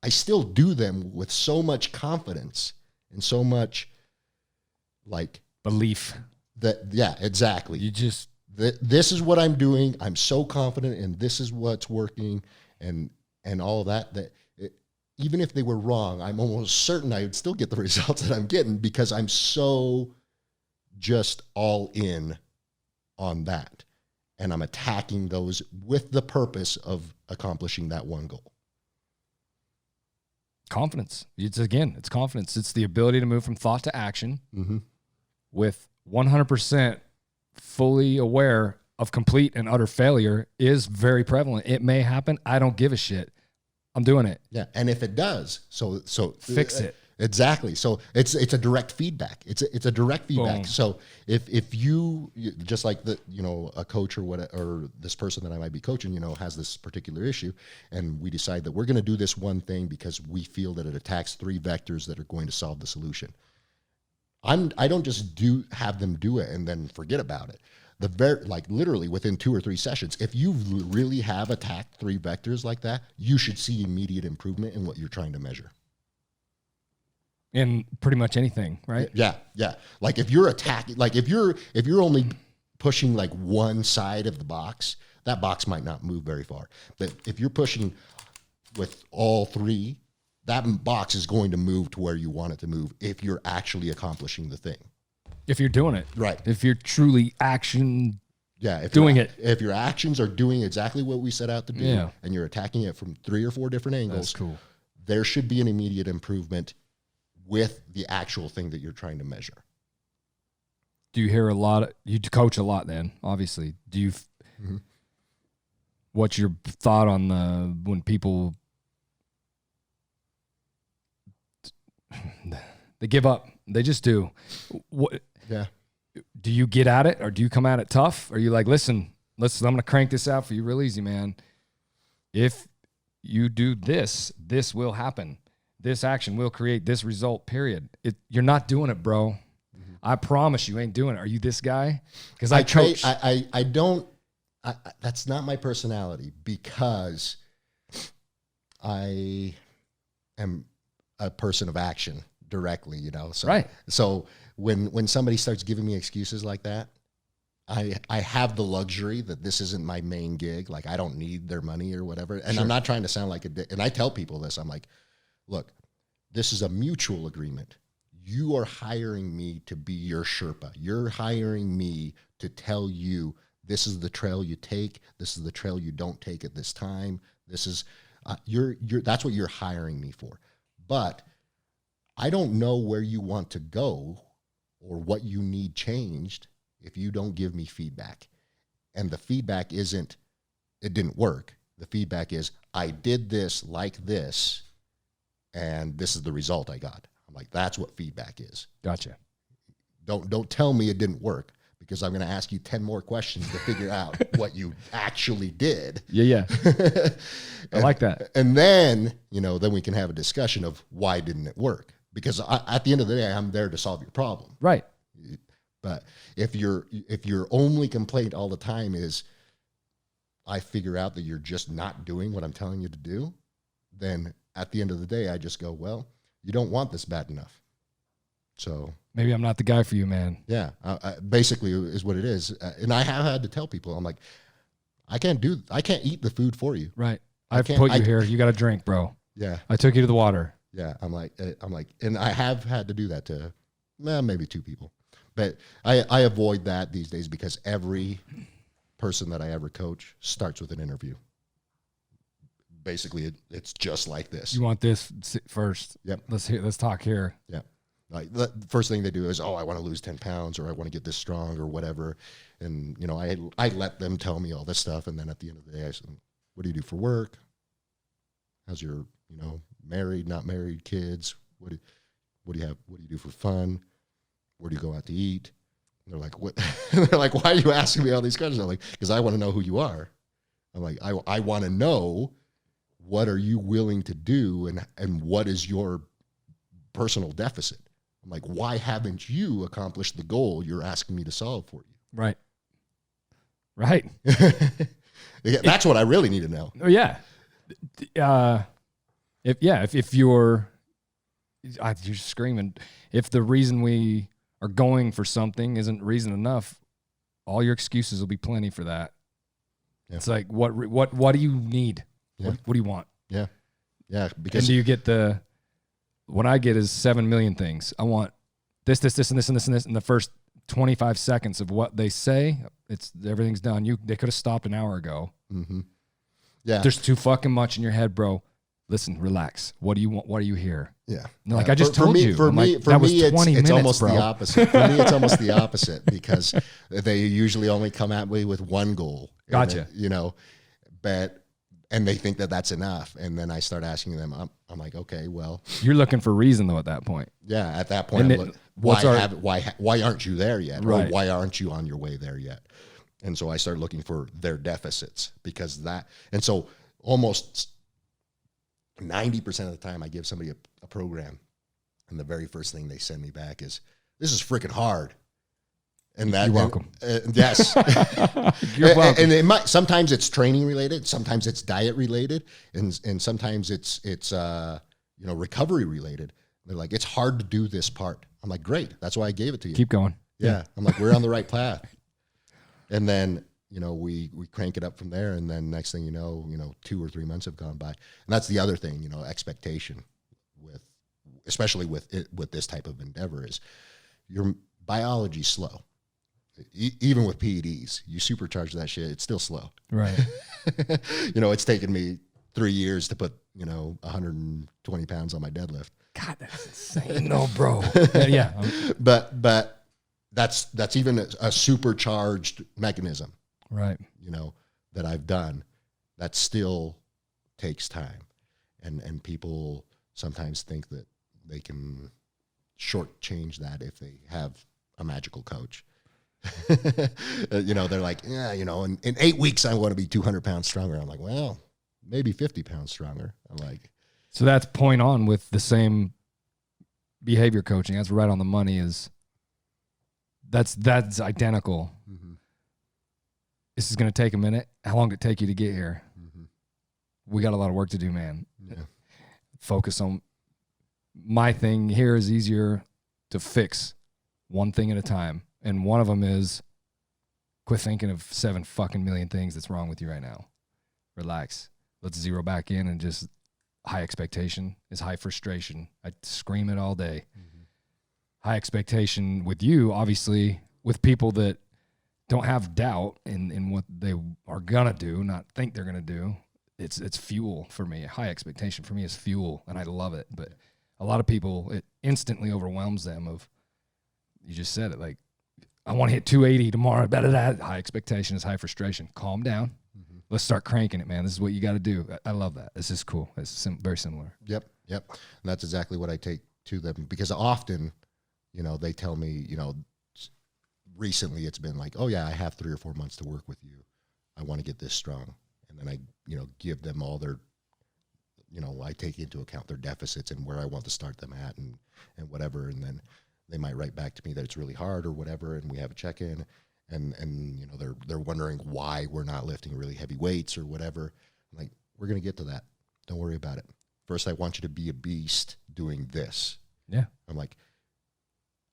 I still do them with so much confidence and so much like belief that, yeah, exactly. You just, this is what I'm doing. I'm so confident and this is what's working and all of that, even if they were wrong, I'm almost certain I would still get the results that I'm getting because I'm so just all in on that. And I'm attacking those with the purpose of accomplishing that one goal. Confidence. It's confidence. It's the ability to move from thought to action with 100% fully aware of complete and utter failure is very prevalent. It may happen. I don't give a shit. I'm doing it. Yeah. And if it does, so fix it. Exactly. So it's a direct feedback. It's a direct feedback. Boom. So if you just like a coach or this person that I might be coaching, has this particular issue and we decide that we're going to do this one thing because we feel that it attacks 3 vectors that are going to solve the solution. I don't just have them do it and then forget about it. Literally within 2 or 3 sessions, if you really have attacked 3 vectors like that, you should see immediate improvement in what you're trying to measure. In pretty much anything, right? Yeah. Like if you're attacking, like if you're only pushing like one side of the box, that box might not move very far. But if you're pushing with all 3, that box is going to move to where you want it to move if you're actually accomplishing the thing. If you're doing it. Right. If you're truly action. Yeah. If your actions are doing exactly what we set out to do and you're attacking it from 3 or 4 different angles, that's cool. There should be an immediate improvement with the actual thing that you're trying to measure. Do you hear you coach a lot then, obviously. Do you, what's your thought on when people, they give up, they just do. What? Yeah. Do you get at it or do you come at it tough? Or are you like, listen, I'm going to crank this out for you real easy, man. If you do this will happen. This action will create this result, period. You're not doing it, bro. I promise you ain't doing it. Are you this guy? Because I coach. I don't, that's not my personality because I am a person of action directly, So, right. So when somebody starts giving me excuses like that, I have the luxury that this isn't my main gig. Like I don't need their money or whatever. And I'm not trying to sound like a dick. And I tell people this, I'm like, look, this is a mutual agreement. You are hiring me to be your Sherpa. You're hiring me to tell you this is the trail you take. This is the trail you don't take at this time. This is that's what you're hiring me for. But I don't know where you want to go or what you need changed if you don't give me feedback. And the feedback isn't, it didn't work. The feedback is, I did this like this, and this is the result I got. I'm like, that's what feedback is. Gotcha. Don't tell me it didn't work, because I'm going to ask you 10 more questions to figure out what you actually did. Yeah. I like that. And then, then we can have a discussion of why didn't it work? Because at the end of the day, I'm there to solve your problem. Right. But if your only complaint all the time is, I figure out that you're just not doing what I'm telling you to do, then at the end of the day, I just go, well, you don't want this bad enough. So maybe I'm not the guy for you, man. Yeah, basically is what it is. And I have had to tell people, I'm like, I can't eat the food for you. Right. I've put you here. You got to drink, bro. Yeah. I took you to the water. Yeah. I'm like, and I have had to do that to maybe 2 people, but I avoid that these days because every person that I ever coach starts with an interview. Basically, it's just like this. You want this first? Yep. Let's talk here. Yeah. Like the first thing they do is, I want to lose 10 pounds or I want to get this strong or whatever. And, I let them tell me all this stuff. And then at the end of the day, I said, what do you do for work? How's your, married, not married, kids? What do you have? What do you do for fun? Where do you go out to eat? And they're like, what? They're like, why are you asking me all these questions? I'm like, because I want to know who you are. I'm like, I want to know, what are you willing to do and what is your personal deficit? I'm like, why haven't you accomplished the goal you're asking me to solve for you? Right. Right. Yeah, that's what I really need to know. Oh yeah. If you're screaming, if the reason we are going for something isn't reason enough, all your excuses will be plenty for that. Yeah. It's like, what do you need? Yeah. What do you want? Yeah. Yeah. Because and do you get what I get is 7 million things. I want this, and this, and this, and this. And the first 25 seconds of what they say, everything's done. They could have stopped an hour ago. Mm-hmm. Yeah. There's too fucking much in your head, bro. Listen, relax. What do you want? Why are you here? Yeah. Like, I just told you. For me, it's almost the opposite. For me, it's almost the opposite because they usually only come at me with one goal. Gotcha. And they think that that's enough. And then I start asking them, I'm like, okay, well. You're looking for reason, though, at that point. Yeah, at that point, why aren't you there yet? Right. Or why aren't you on your way there yet? And so I start looking for their deficits and so almost 90% of the time I give somebody a program, and the very first thing they send me back is, this is freaking hard. And you're welcome. Yes. You're welcome. And sometimes it's training related, sometimes it's diet related, and sometimes it's recovery related. They're like, it's hard to do this part. I'm like, great. That's why I gave it to you. Keep going. Yeah. I'm like, we're on the right path. And then, we crank it up from there. And then next thing 2 or 3 months have gone by. And that's the other thing, expectation especially with this type of endeavor is your biology's slow. Even with PEDs, you supercharge that shit, it's still slow. Right. It's taken me 3 years to put, 120 pounds on my deadlift. God, that's insane. No, bro. Yeah. But that's even a supercharged mechanism. Right. That I've done that still takes time. And people sometimes think that they can shortchange that if they have a magical coach. They're like, in 8 weeks I want to be 200 pounds stronger. I'm like, well, maybe 50 pounds stronger. I'm like, so that's point on with the same behavior coaching. That's right on the money. That's identical. Mm-hmm. This is going to take a minute. How long did it take you to get here? Mm-hmm. We got a lot of work to do, man. Yeah. Focus on my thing here is easier to fix one thing at a time. And one of them is quit thinking of 7 fucking million things that's wrong with you right now. Relax. Let's zero back in and just high expectation is high frustration. I scream it all day. Mm-hmm. High expectation with you, obviously, with people that don't have doubt in what they are going to do, not think they're going to do. It's fuel for me. High expectation for me is fuel, and I love it. But a lot of people, it instantly overwhelms them of, you just said it, like, I want to hit 280 tomorrow. High expectation is high frustration. Calm down. Mm-hmm. Let's start cranking it, man. This is what you got to do. I love that. This is cool. It's very similar. Yep. And that's exactly what I take to them, because often, they tell me, recently it's been like, oh yeah, I have 3 or 4 months to work with you. I want to get this strong. And then I, give them all their, I take into account their deficits and where I want to start them at and whatever. And then they might write back to me that it's really hard or whatever. And we have a check-in and they're wondering why we're not lifting really heavy weights or whatever. I'm like, we're going to get to that. Don't worry about it. First, I want you to be a beast doing this. Yeah. I'm like,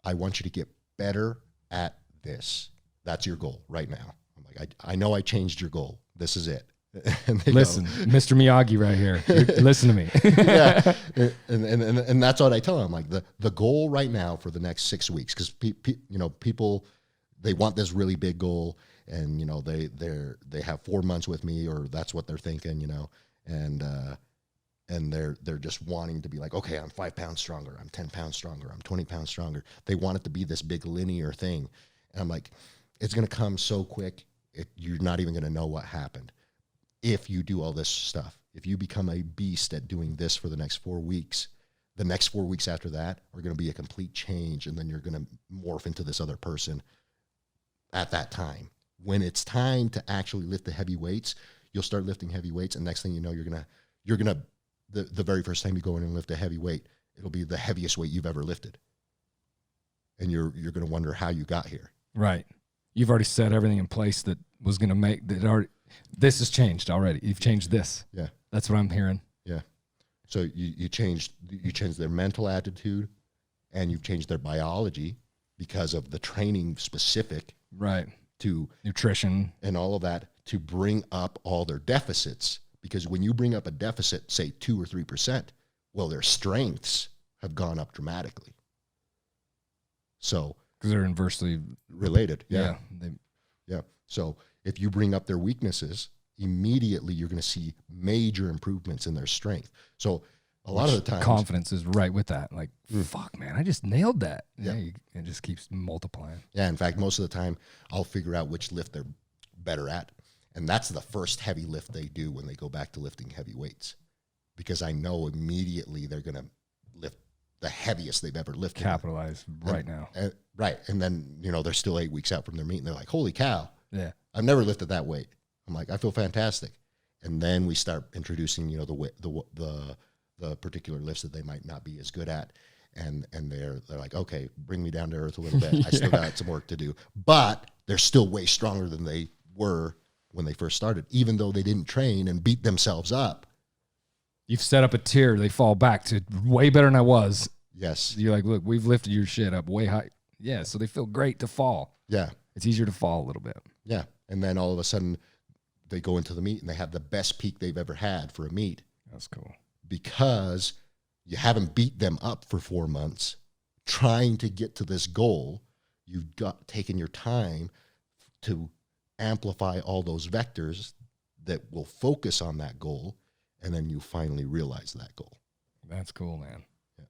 I want you to get better at this. That's your goal right now. I'm like, I know I changed your goal. this is it. And they Listen, Mr. Miyagi right here. Listen to me. yeah. And that's what I tell them. Like the goal right now for the next 6 weeks, because people, they want this really big goal, and they have 4 months with me, or that's what they're thinking, and they're just wanting to be like, okay, I'm 5 pounds stronger, I'm 10 pounds stronger, I'm 20 pounds stronger. They want it to be this big linear thing, and I'm like, it's going to come so quick, you're not even going to know what happened. If you do all this stuff, if you become a beast at doing this for the next 4 weeks, the next 4 weeks after that are going to be a complete change, and then you're going to morph into this other person at that time. When it's time to actually lift the heavy weights, you'll start lifting heavy weights, and next thing you know, you're gonna the very first time you go in and lift a heavy weight, it'll be the heaviest weight you've ever lifted, and you're gonna wonder how you got here. Right. You've already set everything in place that was gonna make that already. This has changed already. You've changed this. Yeah. That's what I'm hearing. Yeah. So you changed their mental attitude, and you've changed their biology because of the training specific Right. to Nutrition. and all of that to bring up all their deficits. Because when you bring up a deficit, say 2 or 3%, well, their strengths have gone up dramatically. So Because they're inversely related. Yeah. Yeah. Yeah. So if you bring up their weaknesses, immediately you're going to see major improvements in their strength. So a lot of the times, confidence is right with that. Like, fuck, man, I just nailed that. Yeah. It just keeps multiplying. yeah, in fact, most of the time I'll figure out which lift they're better at. And that's the first heavy lift they do when they go back to lifting heavy weights, because I know immediately they're going to lift the heaviest they've ever lifted. Capitalize right now. Right. And then, they're still 8 weeks out from their meet, and they're like, holy cow, Yeah. I've never lifted that weight. I'm like, I feel fantastic. And then we start introducing, the particular lifts that they might not be as good at. And they're like, okay, bring me down to earth a little bit. I still got some work to do, but they're still way stronger than they were when they first started, even though they didn't train and beat themselves up. You've set up a tier. They fall back to way better than I was. Yes. You're like, look, we've lifted your shit up way high. Yeah. So they feel great to fall. Yeah. It's easier to fall a little bit. Yeah. And then all of a sudden they go into the meet and they have the best peak they've ever had for a meet, That's cool. because you haven't beat them up for 4 months trying to get to this goal. You've taken your time to amplify all those vectors that will focus on that goal, and then you finally realize that goal. That's cool, man. Yeah.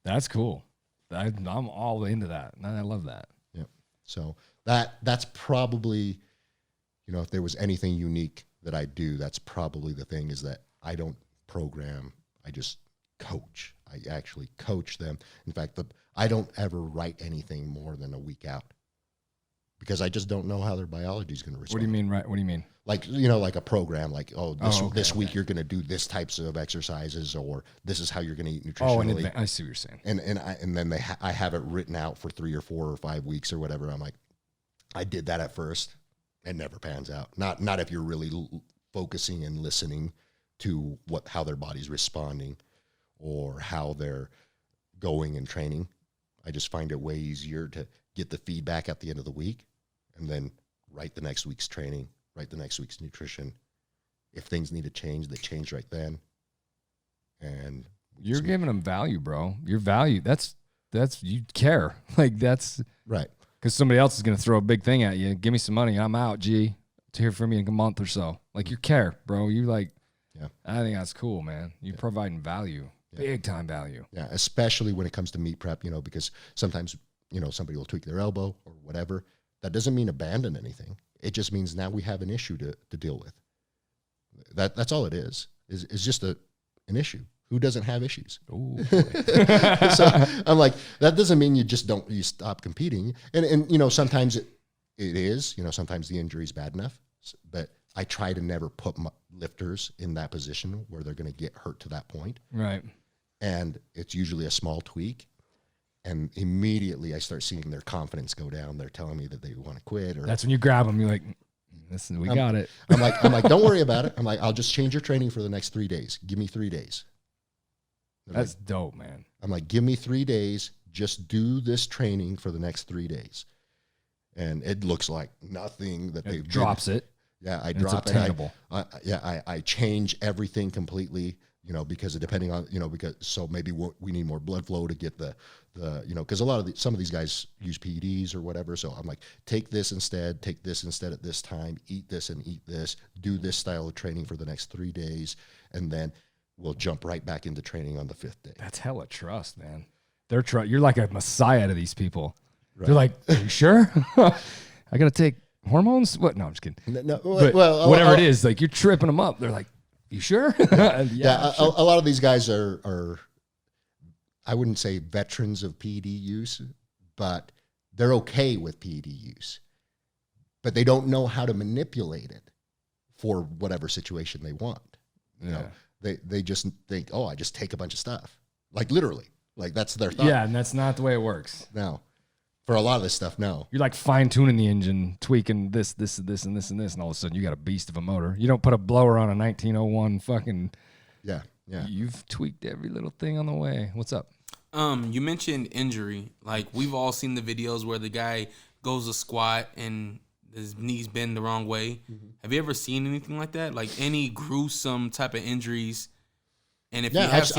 That's cool. I'm all into that. I love that. Yeah. So that's probably, if there was anything unique that I do, that's probably the thing, is that I don't program. I just coach. I actually coach them. In fact, I don't ever write anything more than a week out, because I just don't know how their biology is going to respond. What do you mean, right? What do you mean? Like, like a program, like, this week okay. you're going to do this types of exercises, or this is how you're going to eat nutritionally. Oh, in advance. I see what you're saying. And then I have it written out for 3 or 4 or 5 weeks or whatever. I'm like, I did that at first. It never pans out. Not if you're really focusing and listening to how their body's responding or how they're going and training. I just find it way easier to get the feedback at the end of the week, and then write the next week's training, write the next week's nutrition. If things need to change, they change right then. And You're giving them value, bro. Your value. That's you care. Like, that's right. because somebody else is going to throw a big thing at you. Give me some money. I'm out, G. To hear from you in a month or so. Like, you care, bro. You like, Yeah. I think that's cool, man. You're providing value, big time value. Yeah, especially when it comes to meat prep, because sometimes, somebody will tweak their elbow or whatever. That doesn't mean abandon anything. It just means now we have an issue to deal with. That's all it is just an issue. Who doesn't have issues? Ooh, So I'm like, that doesn't mean you stop competing. And sometimes it is, sometimes the injury is bad enough, but I try to never put my lifters in that position where they're going to get hurt to that point. right. And it's usually a small tweak. And immediately I start seeing their confidence go down. They're telling me that they want to quit. Or That's when you grab them. You're like, listen, we got it. I'm like, don't worry about it. I'm like, I'll just change your training for the next 3 days. Give me 3 days. They're That's dope, man. I'm like, give me 3 days. Just do this training for the next 3 days. And it looks like nothing that It they've drops it. Yeah, I And drop it's obtainable. I change everything completely, because depending on, because so maybe we need more blood flow to get the because a lot of some of these guys use PEDs or whatever. So I'm like, take this instead at this time, eat this and eat this, do this style of training for the next 3 days. And then we'll jump right back into training on the 5th day. That's hella trust, man. You're like a messiah to these people. Right. They're like, are you sure? I got to take hormones? What? No, I'm just kidding. No, well, whatever it is, like you're tripping them up. They're like, you sure? Yeah, sure. A lot of these guys are, I wouldn't say veterans of PED use, but they're okay with PED use. But they don't know how to manipulate it for whatever situation they want. You know, they just think, oh, I just take a bunch of stuff. Like literally. Like that's their thought. Yeah, and that's not the way it works. No. For a lot of this stuff, no. You're like fine-tuning the engine, tweaking this, and this, and all of a sudden you got a beast of a motor. You don't put a blower on a 1901 fucking... Yeah. You've tweaked every little thing on the way. What's up? You mentioned injury. Like, we've all seen the videos where the guy goes to squat and his knees bend the wrong way. Mm-hmm. Have you ever seen anything like that? Like, any gruesome type of injuries? And if you have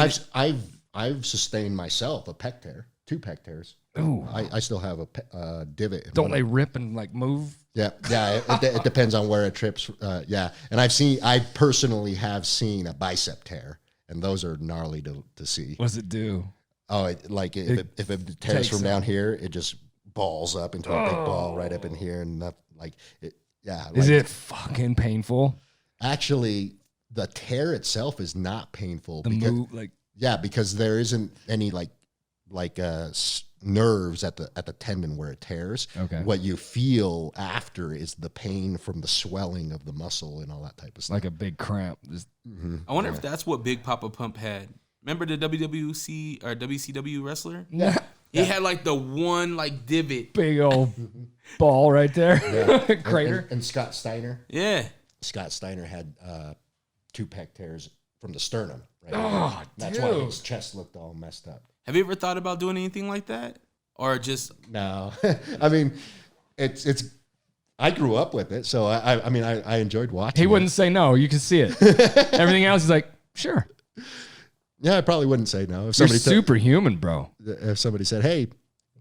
I've sustained myself a pec tear, 2 pec tears. Ooh. I still have a divot. Don't they rip and like move? Yeah. It depends on where it trips. And I personally have seen a bicep tear, and those are gnarly to see. What does it do? Oh, if it tears from down here, it just balls up into a big ball right up in here, and that, like it. Yeah. Is it fucking painful? Actually, the tear itself is not painful. Because there isn't any nerves at the tendon where it tears. Okay. What you feel after is the pain from the swelling of the muscle and all that type of stuff. Like a big cramp. I wonder if that's what Big Papa Pump had. Remember the WWC or WCW wrestler? Yeah. He had like the one like divot. Big old ball right there. Yeah. Crater. And Scott Steiner. Yeah. Scott Steiner had 2 pec tears from the sternum. Right? Oh, That's why his chest looked all messed up. Have you ever thought about doing anything like that? Or just... No. I mean, it's I grew up with it, so I enjoyed watching He wouldn't say no. You can see it. Everything else is like, sure. Yeah, I probably wouldn't say no. If You're superhuman, bro. If somebody said, hey,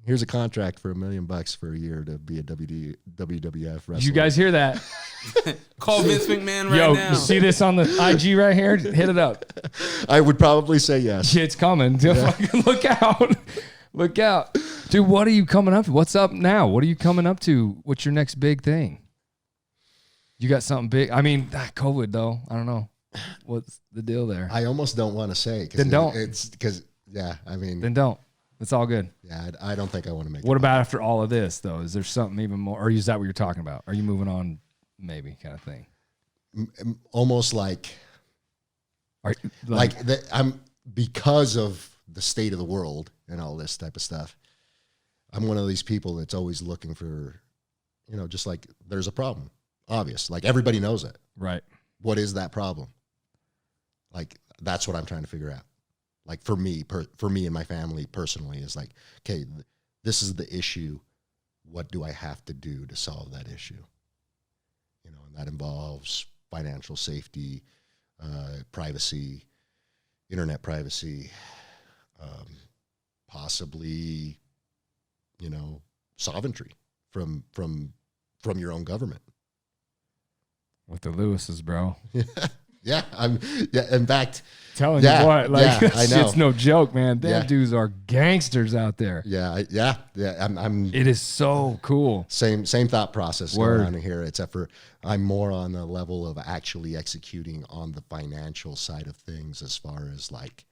here's a contract for $1 million for a year to be a WWF wrestler. You guys hear that? Call Vince McMahon right now. You see this on the IG right here? Hit it up. I would probably say yes. It's coming. Yeah. Look out. Look out. Dude, what are you coming up to? What's up now? What are you coming up to? What's your next big thing? You got something big? I mean, COVID, though. I don't know. What's the deal there? I almost don't want to say. Then don't. It's because, Then don't. It's all good. Yeah, I don't think I want to make it. What about after all of this, though? Is there something even more? Or is that what you're talking about? Are you moving on, maybe, kind of thing? Almost like I'm, because of the state of the world and all this type of stuff, I'm one of these people that's always looking for, just like there's a problem. Obvious. Like everybody knows it. Right. What is that problem? Like, that's what I'm trying to figure out. Like for me and my family personally is like, okay, this is the issue. What do I have to do to solve that issue? And that involves financial safety, privacy, internet privacy, possibly, sovereignty from your own government. With the Lewises, bro. Yeah, in fact, telling you what, I know. It's no joke, man. Them dudes are gangsters out there. Yeah. It is so cool. Same thought process going on here, except for I'm more on the level of actually executing on the financial side of things, as far as like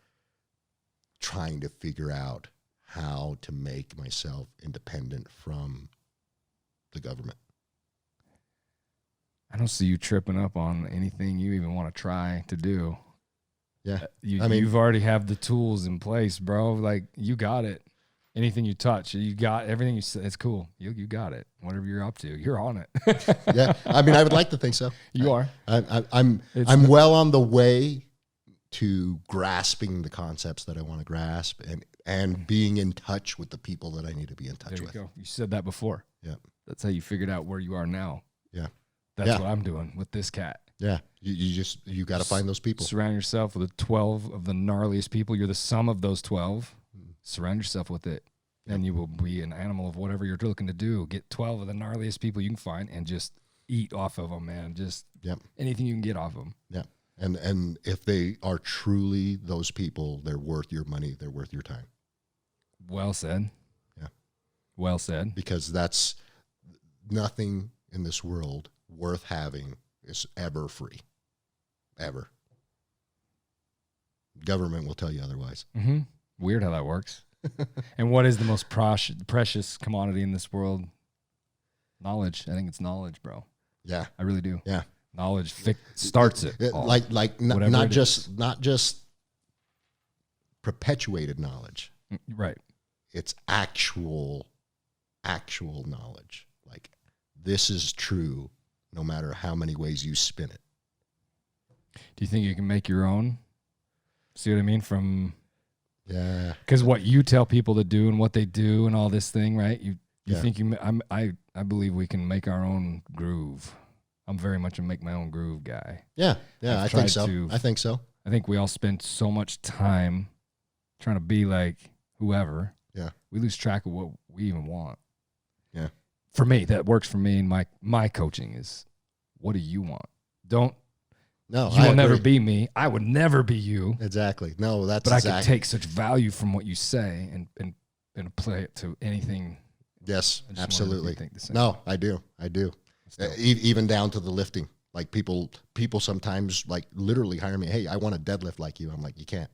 trying to figure out how to make myself independent from the government. I don't see you tripping up on anything you even want to try to do. Yeah. You've already have the tools in place, bro. Like, you got it. Anything you touch, you got everything you said. It's cool. You got it. Whatever you're up to, you're on it. Yeah. I would like to think so. You are. I'm well on the way to grasping the concepts that I want to grasp and being in touch with the people that I need to be in touch with. There you go. You said that before. Yeah. That's how you figured out where you are now. Yeah. That's Yeah. what I'm doing with this cat. Yeah. You got to find those people. Surround yourself with 12 of the gnarliest people. You're the sum of those 12. Surround yourself with it. And you will be an animal of whatever you're looking to do. Get 12 of the gnarliest people you can find and just eat off of them, man. Just anything you can get off of them. Yeah. And if they are truly those people, they're worth your money. They're worth your time. Well said. Yeah. Well said. Because that's nothing in this world worth having is ever free. Ever. Government will tell you otherwise. Mm-hmm. Weird how that works. And what is the most precious commodity in this world? Knowledge. I think it's knowledge, bro. Yeah. I really do. Yeah. Knowledge starts it. All. Not just perpetuated knowledge. Right. It's actual knowledge. Like, this is true no matter how many ways you spin it. Do you think you can make your own? See what I mean? Yeah. Because what you tell people to do and what they do and all this thing, right? You think I believe we can make our own groove. I'm very much a make my own groove guy. Yeah. Yeah. I've I think tried so. to- I think so. I think we all spend so much time trying to be like whoever. Yeah. We lose track of what we even want. Yeah. For me, that works for me. And my coaching is, what do you want? No, You will never be me. I would never be you. Exactly. No, that's But I can take such value from what you say and apply it to anything. Yes, I just wanted to absolutely. think the same. No, I do. Even down to the lifting. Like people sometimes like literally hire me. Hey, I want a deadlift like you. I'm like, you can't.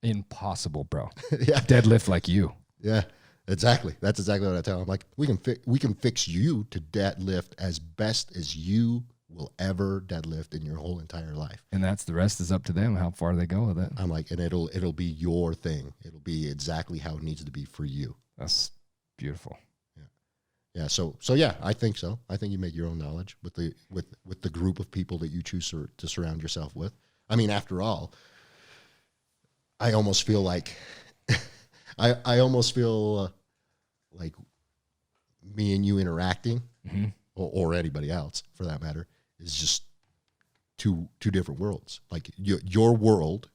Impossible, bro. Yeah, Deadlift like you. yeah, exactly. That's exactly what I tell them. Like we can fix you to deadlift as best as you will ever deadlift in your whole entire life. And the rest is up to them, how far they go with it. I'm like, and it'll be your thing. It'll be exactly how it needs to be for you. That's beautiful. Yeah. So yeah, I think so. I think you make your own knowledge with the group of people that you choose to surround yourself with. I mean, after all, I almost feel like I almost feel like me and you interacting, or anybody else for that matter, is just two different worlds. Like your world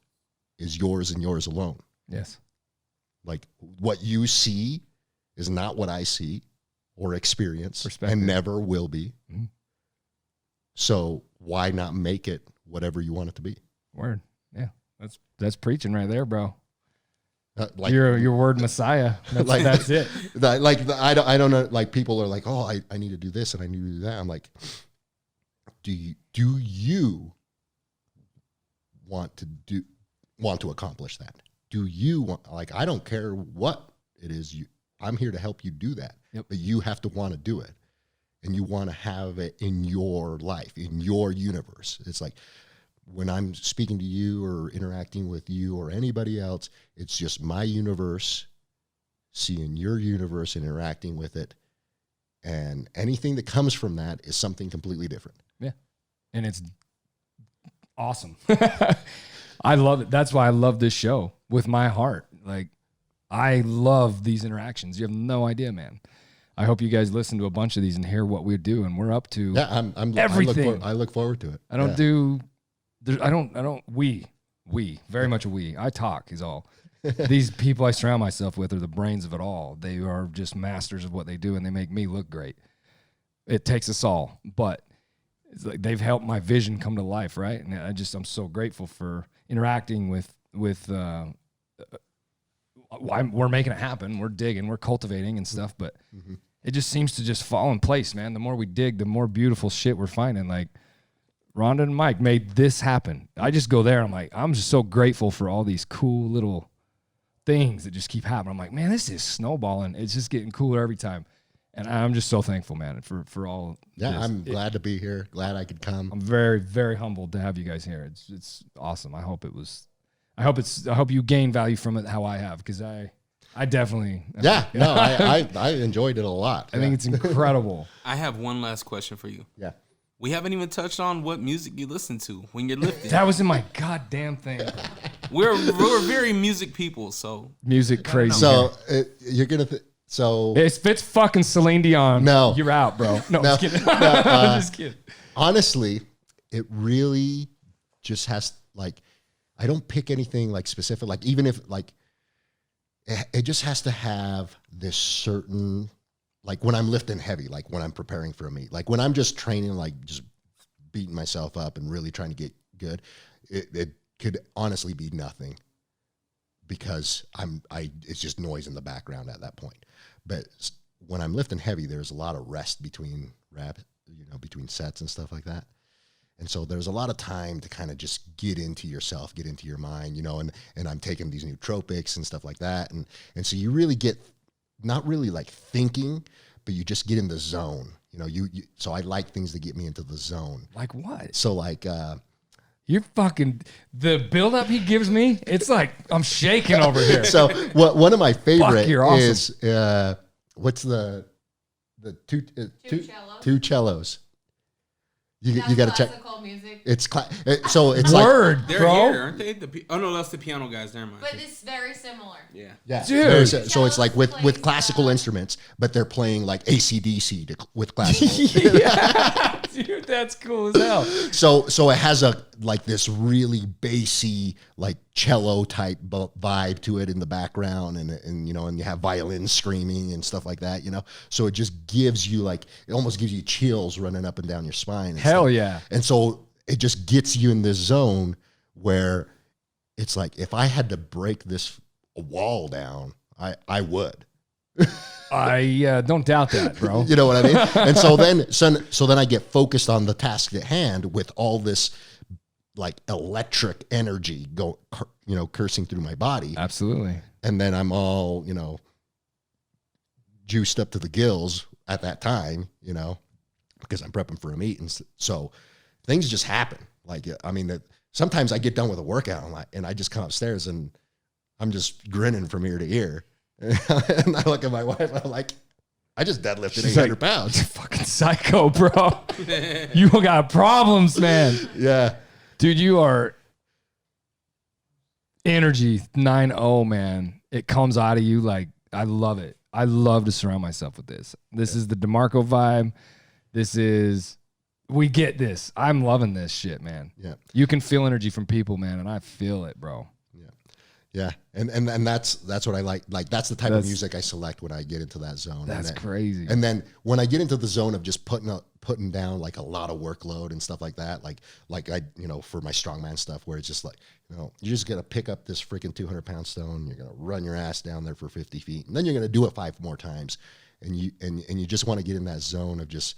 is yours and yours alone. Yes. Like what you see is not what I see or experience Perspective. and never will be. Mm-hmm. So why not make it whatever you want it to be? Word. Yeah. That's preaching right there, bro. Like Your word Messiah. That's it. I don't know. Like people are like, oh, I need to do this and I need to do that. I'm like, do you want to accomplish that? Do you want, like, I don't care what it is I'm here to help you do that. Yep. But you have to want to do it. And you want to have it in your life, in your universe. It's like when I'm speaking to you or interacting with you or anybody else, it's just my universe, seeing your universe and interacting with it. And anything that comes from that is something completely different. Yeah. And it's awesome. I love it. That's why I love this show with my heart. Like, I love these interactions. You have no idea, man. I hope you guys listen to a bunch of these and hear what we do. And we're up to everything. I look forward to it. I don't we very much a we. I talk is all. These people I surround myself with are the brains of it all. They are just masters of what they do and they make me look great. It takes us all, but it's like they've helped my vision come to life, right? And I'm so grateful for interacting with we're making it happen. We're digging, we're cultivating and stuff, but it just seems to just fall in place, man. The more we dig, the more beautiful shit we're finding. Like Rhonda and Mike made this happen. I just go there. I'm like, I'm just so grateful for all these cool little things that just keep happening. I'm like, man, this is snowballing. It's just getting cooler every time. And I'm just so thankful, man, for all. Yeah, this. I'm glad to be here. Glad I could come. I'm very, very humbled to have you guys here. It's awesome. I hope you gain value from it how I have, because I definitely. Yeah, no, I enjoyed it a lot. I think it's incredible. I have one last question for you. Yeah. We haven't even touched on what music you listen to when you're lifting. That was in my goddamn thing. We're very music people, so Music crazy. So you're gonna. If it's fucking Celine Dion, No. you're out, bro. No, No. I'm just kidding. No, I'm just kidding. honestly, it really just has like, I don't pick anything like specific. Like even if like, it just has to have this certain, like when I'm lifting heavy, like when I'm preparing for a meet, like when I'm just training, like just beating myself up and really trying to get good, it could honestly be nothing because it's just noise in the background at that point. But when I'm lifting heavy, there's a lot of rest between reps, between sets and stuff like that. And so there's a lot of time to kind of just get into yourself, get into your mind, and I'm taking these nootropics and stuff like that. And so you really get not really like thinking, but you just get in the zone, so I like things that get me into the zone. Like what? So like, you're fucking, the buildup he gives me, it's like I'm shaking over here. So one of my favorite you're awesome. is, what's the two cellos. You got to check. Music. It's so it's Word, like They're bro. here, aren't they? No, that's the piano guys. Never mind. But it's very similar. Yeah. Dude. So it's like with classical instruments, but they're playing like AC/DC with classical. Yeah, dude, that's cool as hell. So it has like this really bassy like cello type vibe to it in the background, and you have violins screaming and stuff like that. So it just gives you it almost gives you chills running up and down your spine. And Hell stuff. yeah. And so it just gets you in this zone where it's like, if I had to break this wall down, I would. I don't doubt that, bro. You know what I mean? And so then I get focused on the task at hand with all this like electric energy coursing through my body. Absolutely. And then I'm all, juiced up to the gills at that time, because I'm prepping for a meet. And so things just happen. Like, I mean, sometimes I get done with a workout and I just come upstairs and I'm just grinning from ear to ear. And I look at my wife and I'm like, I just deadlifted 800 pounds. Fucking psycho, bro. You got problems, man. Yeah. Dude, you are energy 9-0, man. It comes out of you like, I love it. I love to surround myself with this. This is the DeMarco vibe. We get this. I'm loving this shit, man. Yeah. You can feel energy from people, man, and I feel it, bro. Yeah. And that's what I like. Like that's the type of music I select when I get into that zone. That's crazy. And then when I get into the zone of just putting down like a lot of workload and stuff like that, like I, for my strongman stuff, where it's just like, you just got to pick up this freaking 200-pound stone. You're going to run your ass down there for 50 feet. And then you're going to do it 5 more times. And you just want to get in that zone of just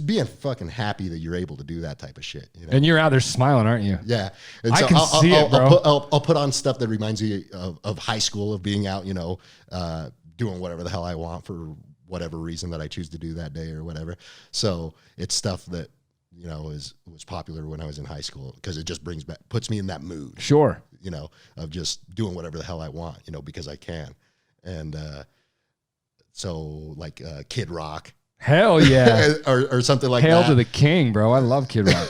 being fucking happy that you're able to do that type of shit. And you're out there smiling, aren't you? Yeah. And I so can see it, bro. I'll put on stuff that reminds me of high school, of being out, doing whatever the hell I want for whatever reason that I choose to do that day or whatever. So it's stuff that, was popular when I was in high school because it just puts me in that mood. Sure. Of just doing whatever the hell I want, because I can. And so like Kid Rock. Hell yeah. or something like Hail that. to the king, bro. I love Kid Rock.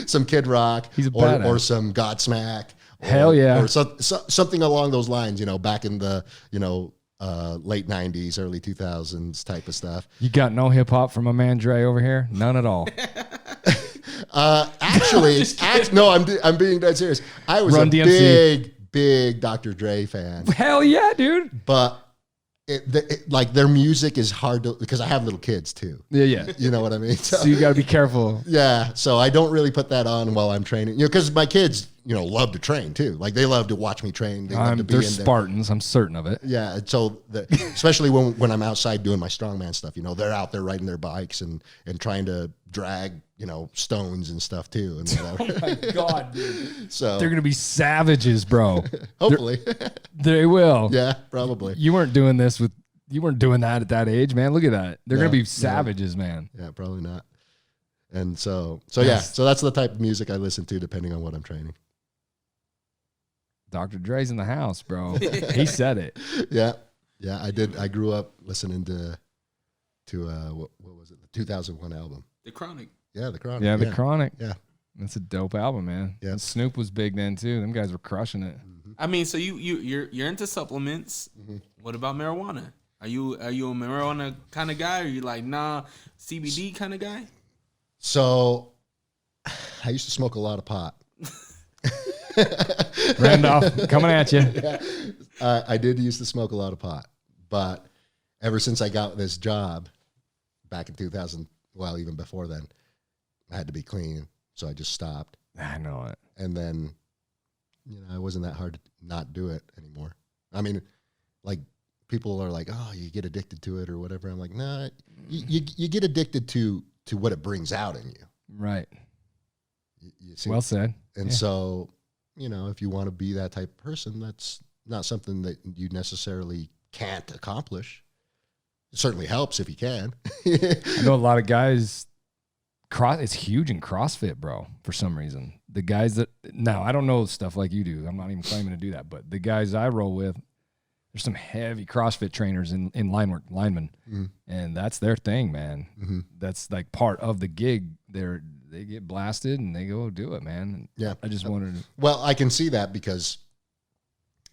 Some Kid Rock. He's a badass. Or some Godsmack. Hell yeah. Or something along those lines, back in the, late 90s, early 2000s type of stuff. You got no hip hop from my man Dre over here? None at all. Actually, no, I'm being dead serious. I was Run a DMC. big Dr. Dre fan. Hell yeah, dude. But like their music is hard to, because I have little kids too. Yeah. You know what I mean? So you got to be careful. Yeah. So I don't really put that on while I'm training, because my kids, love to train too. Like they love to watch me train. They love to be They're in Spartans. I'm certain of it. Yeah. So especially when I'm outside doing my strongman stuff, they're out there riding their bikes and trying to drag, stones and stuff too. And whatever. Oh my God, dude. So They're going to be savages, bro. hopefully. They will. Yeah, probably. You weren't doing that at that age, man. Look at that. They're going to be savages, man. Yeah, probably not. And so yeah, so that's the type of music I listen to depending on what I'm training. Dr. Dre's in the house, bro. He said it. Yeah. Yeah, I did. I grew up listening to what was it? The 2001 album. The Chronic. Yeah, The Chronic. Yeah, The Chronic. Yeah. That's a dope album, man. Yeah. And Snoop was big then too. Them guys were crushing it. I mean, so you're into supplements. Mm-hmm. What about marijuana? Are you a marijuana kind of guy, or are you like CBD kind of guy? So I used to smoke a lot of pot. Randolph, coming at you. I did used to smoke a lot of pot, but ever since I got this job back in 2000, well, even before then, I had to be clean. So I just stopped. I know it. And then, it wasn't that hard to not do it anymore. I mean, like people are like, oh, you get addicted to it or whatever. I'm like, nah, you get addicted to what it brings out in you. Right. You see? Well said. And so, if you want to be that type of person, that's not something that you necessarily can't accomplish. It certainly helps if you can. I know a lot of guys, it's huge in CrossFit, bro, for some reason. The guys now I don't know stuff like you do. I'm not even claiming to do that, but the guys I roll with, there's some heavy CrossFit trainers in line work, linemen, and that's their thing, man. Mm-hmm. That's like part of the gig. They get blasted and they go do it, man. Yeah. I just wanted to. Well, I can see that because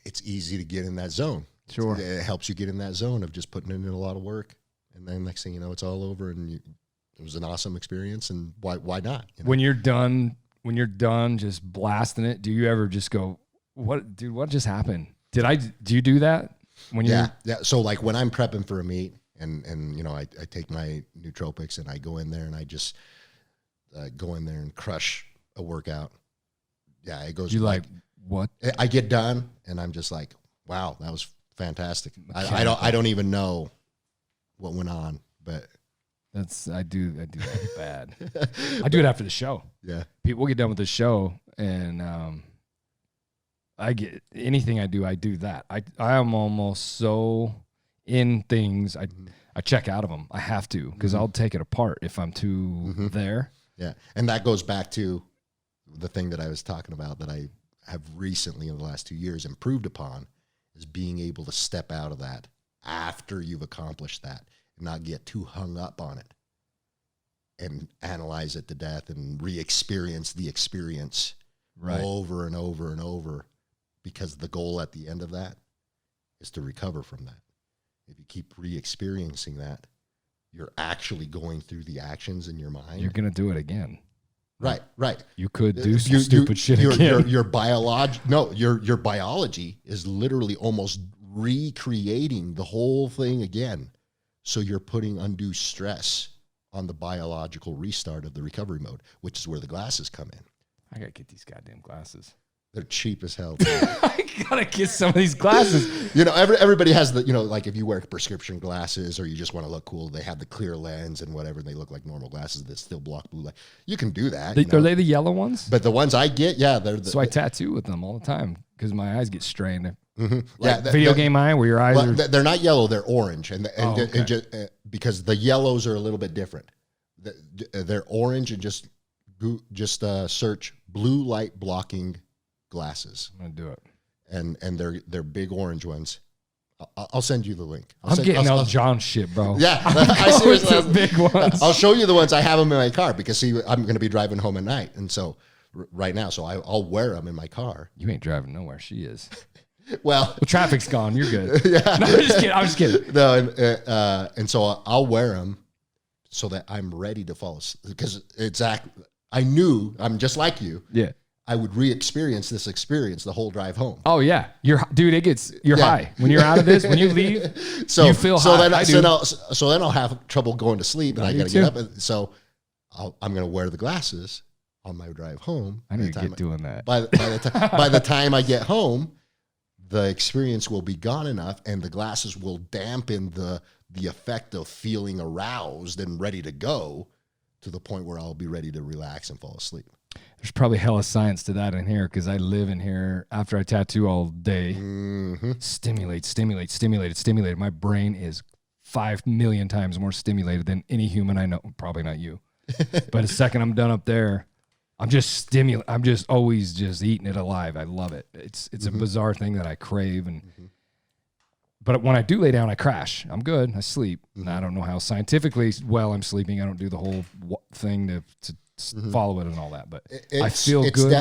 it's easy to get in that zone. Sure. It helps you get in that zone of just putting in a lot of work. And then next thing you know, it's all over and it was an awesome experience. And why not? When you're done just blasting it, do you ever just go, what just happened? Do you do that when you? Yeah. So like when I'm prepping for a meet and I take my nootropics and I go in there and I just go in there and crush a workout. Yeah. It goes. You like what? I get done and I'm just like, wow, that was fantastic. I don't even know what went on, but I do that bad. I do it after the show. Yeah. We'll get done with the show and, I get anything I do that. I am almost so in things. I check out of them. I have to, because I'll take it apart if I'm too there. Yeah. And that goes back to the thing that I was talking about that I have recently in the last 2 years improved upon is being able to step out of that after you've accomplished that and not get too hung up on it and analyze it to death and re-experience the experience over and over and over, because the goal at the end of that is to recover from that. If you keep re-experiencing that, you're actually going through the actions in your mind. You're going to do it again. Right. You could do some stupid shit again. Your biology is literally almost recreating the whole thing again. So you're putting undue stress on the biological restart of the recovery mode, which is where the glasses come in. I got to get these goddamn glasses. They're cheap as hell. I got to get some of these glasses. Everybody has like if you wear prescription glasses or you just want to look cool, they have the clear lens and whatever. And they look like normal glasses that still block blue light. You can do that. Are they the yellow ones? But the ones I get, they're so I tattoo with them all the time because my eyes get strained. Mm-hmm. Video game eye where your eyes are. They're not yellow, they're orange. And because the yellows are a little bit different. They're orange and just search blue light blocking glasses. I'm gonna do it, and they're big orange ones. I'll send you the link. I'm getting all John shit, bro. Yeah, I see the big ones. I'll show you the ones. I have them in my car because I'm going to be driving home at night, and so right now, so I'll wear them in my car. You ain't driving nowhere. She is. Well, traffic's gone. You're good. Yeah, no, I'm just kidding. No, and so I'll wear them so that I'm ready to fall asleep because I knew I'm just like you. Yeah. I would re-experience this experience the whole drive home. Oh yeah, you're high when you're out of this. When you leave, you feel high. So then I'll have trouble going to sleep, and I got to get up. So I'm going to wear the glasses on my drive home. I need to get doing that. By the time I get home, the experience will be gone enough, and the glasses will dampen the effect of feeling aroused and ready to go to the point where I'll be ready to relax and fall asleep. There's probably hella science to that in here because I live in here after I tattoo all day. Mm-hmm. Stimulated. My brain is 5 million times more stimulated than any human I know. Probably not you. But the second I'm done up there, I'm just always just eating it alive. I love it. It's a bizarre thing that I crave. But when I do lay down, I crash. I'm good. I sleep. And I don't know how scientifically well I'm sleeping. I don't do the whole thing to follow it and all that, but I feel good.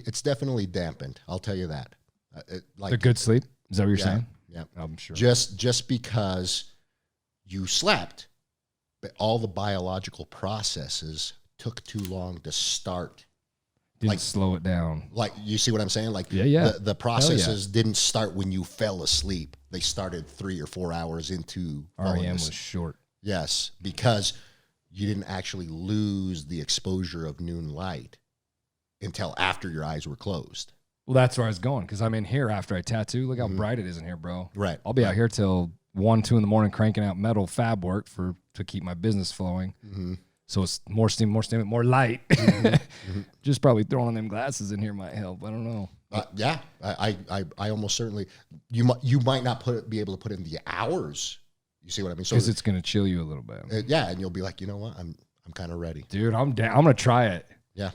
It's definitely dampened. I'll tell you that. The good sleep. Is that what you're saying? Yeah, I'm sure. Just because you slept, but all the biological processes took too long to start. Didn't slow it down. Like, you see what I'm saying? Like, yeah. The processes didn't start when you fell asleep. They started 3 or 4 hours into REM was short. Yes, because you didn't actually lose the exposure of noon light until after your eyes were closed. Well, that's where I was going, because I'm in here after I tattoo. Look how bright it is in here, bro. Right. I'll be out here till 1, 2 in the morning cranking out metal fab work to keep my business flowing. So it's more steam, more light. Just probably throwing them glasses in here might help. I don't know. Yeah, I almost certainly. You might not be able to put in the hours. You see what I mean? Because it's gonna chill you a little bit. Yeah, and you'll be like, you know what? I'm kind of ready, dude. I'm down. I'm gonna try it. Yeah,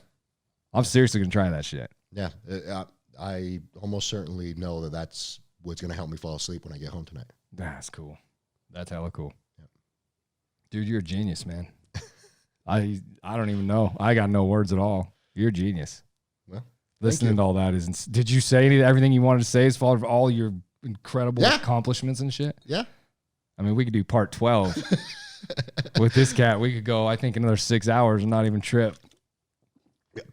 I'm seriously gonna try that shit. Yeah, I almost certainly know that's what's gonna help me fall asleep when I get home tonight. That's cool. That's hella cool. Yep. Dude, you're a genius, man. I don't even know. I got no words at all. You're a genius. Well, listening to all that is. Did you say everything you wanted to say as far as all your incredible accomplishments and shit? Yeah. I mean, we could do part 12 with this cat. We could go, I think, another 6 hours and not even trip.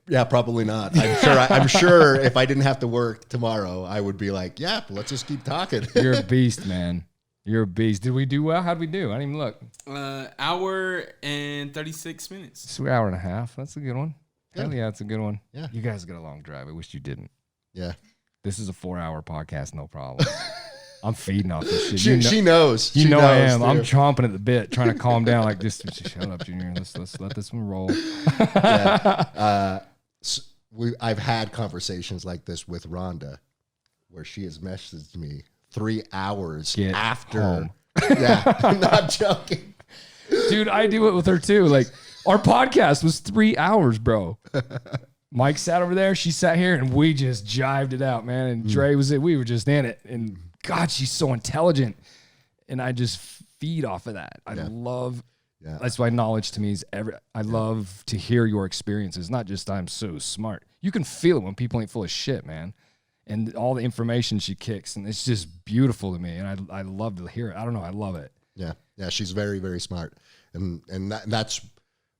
Yeah, probably not. I'm sure if I didn't have to work tomorrow, I would be like, yeah, let's just keep talking. You're a beast, man. You're a beast. Did we do well? How'd we do? I didn't even look. Hour and 36 minutes. It's an hour and a half. That's a good one. Good. Hell yeah, it's a good one. Yeah. You guys got a long drive. I wish you didn't. Yeah. This is a 4-hour podcast, no problem. I'm feeding off this shit. She knows. You she know knows, I am. dude. I'm chomping at the bit, trying to calm down. Like, just shut up, Junior. Let's let this one roll. Yeah. I've had conversations like this with Rhonda, where she has messaged me 3 hours after. Home. Yeah, I'm not joking. Dude, I do it with her too. Like, our podcast was 3 hours, bro. Mike sat over there, she sat here, and we just jived it out, man. And Dre was it. We were just in it. And God, she's so intelligent. And I just feed off of that. I love. Yeah. That's why knowledge to me is I love to hear your experiences. Not just I'm so smart. You can feel it when people ain't full of shit, man. And all the information she kicks, and it's just beautiful to me. And I love to hear it. I don't know. I love it. Yeah. Yeah. She's very, very smart. And that's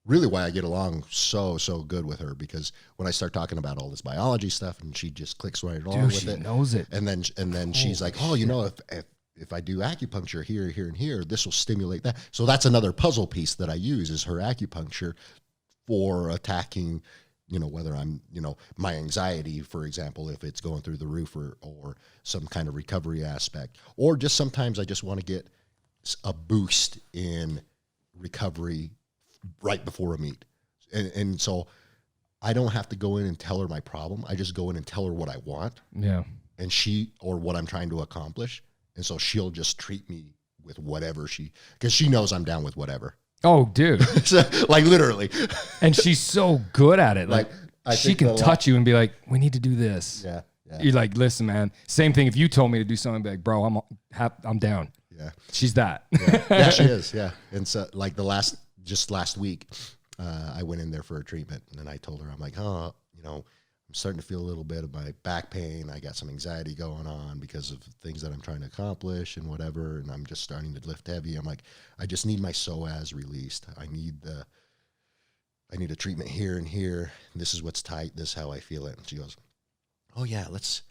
really why I get along so good with her, because when I start talking about all this biology stuff, and she just clicks right along with it. She knows it. And then she's like, oh, you know, if I do acupuncture here, here, and here, this will stimulate that. So that's another puzzle piece that I use, is her acupuncture for attacking, you know, whether I'm, you know, my anxiety, for example, if it's going through the roof, or some kind of recovery aspect, or just sometimes I just want to get a boost in recovery right before a meet. And so I don't have to go in and tell her my problem. I just go in and tell her what I want. Yeah. And or what I'm trying to accomplish. And so she'll just treat me with whatever because she knows I'm down with whatever. Oh, dude. So, like, literally. And she's so good at it. Like she can touch you and be like, we need to do this. Yeah. You're like, listen, man. Same thing. If you told me to do something, I'd be like, bro, I'm down. Yeah. She's that. Yeah, she is. Yeah. And so, like, just last week, I went in there for a treatment, and I told her, I'm like, oh, you know, I'm starting to feel a little bit of my back pain. I got some anxiety going on because of things that I'm trying to accomplish and whatever. And I'm just starting to lift heavy. I'm like, I just need my psoas released. I need a treatment here and here. This is what's tight. This is how I feel it. And she goes, oh yeah, let's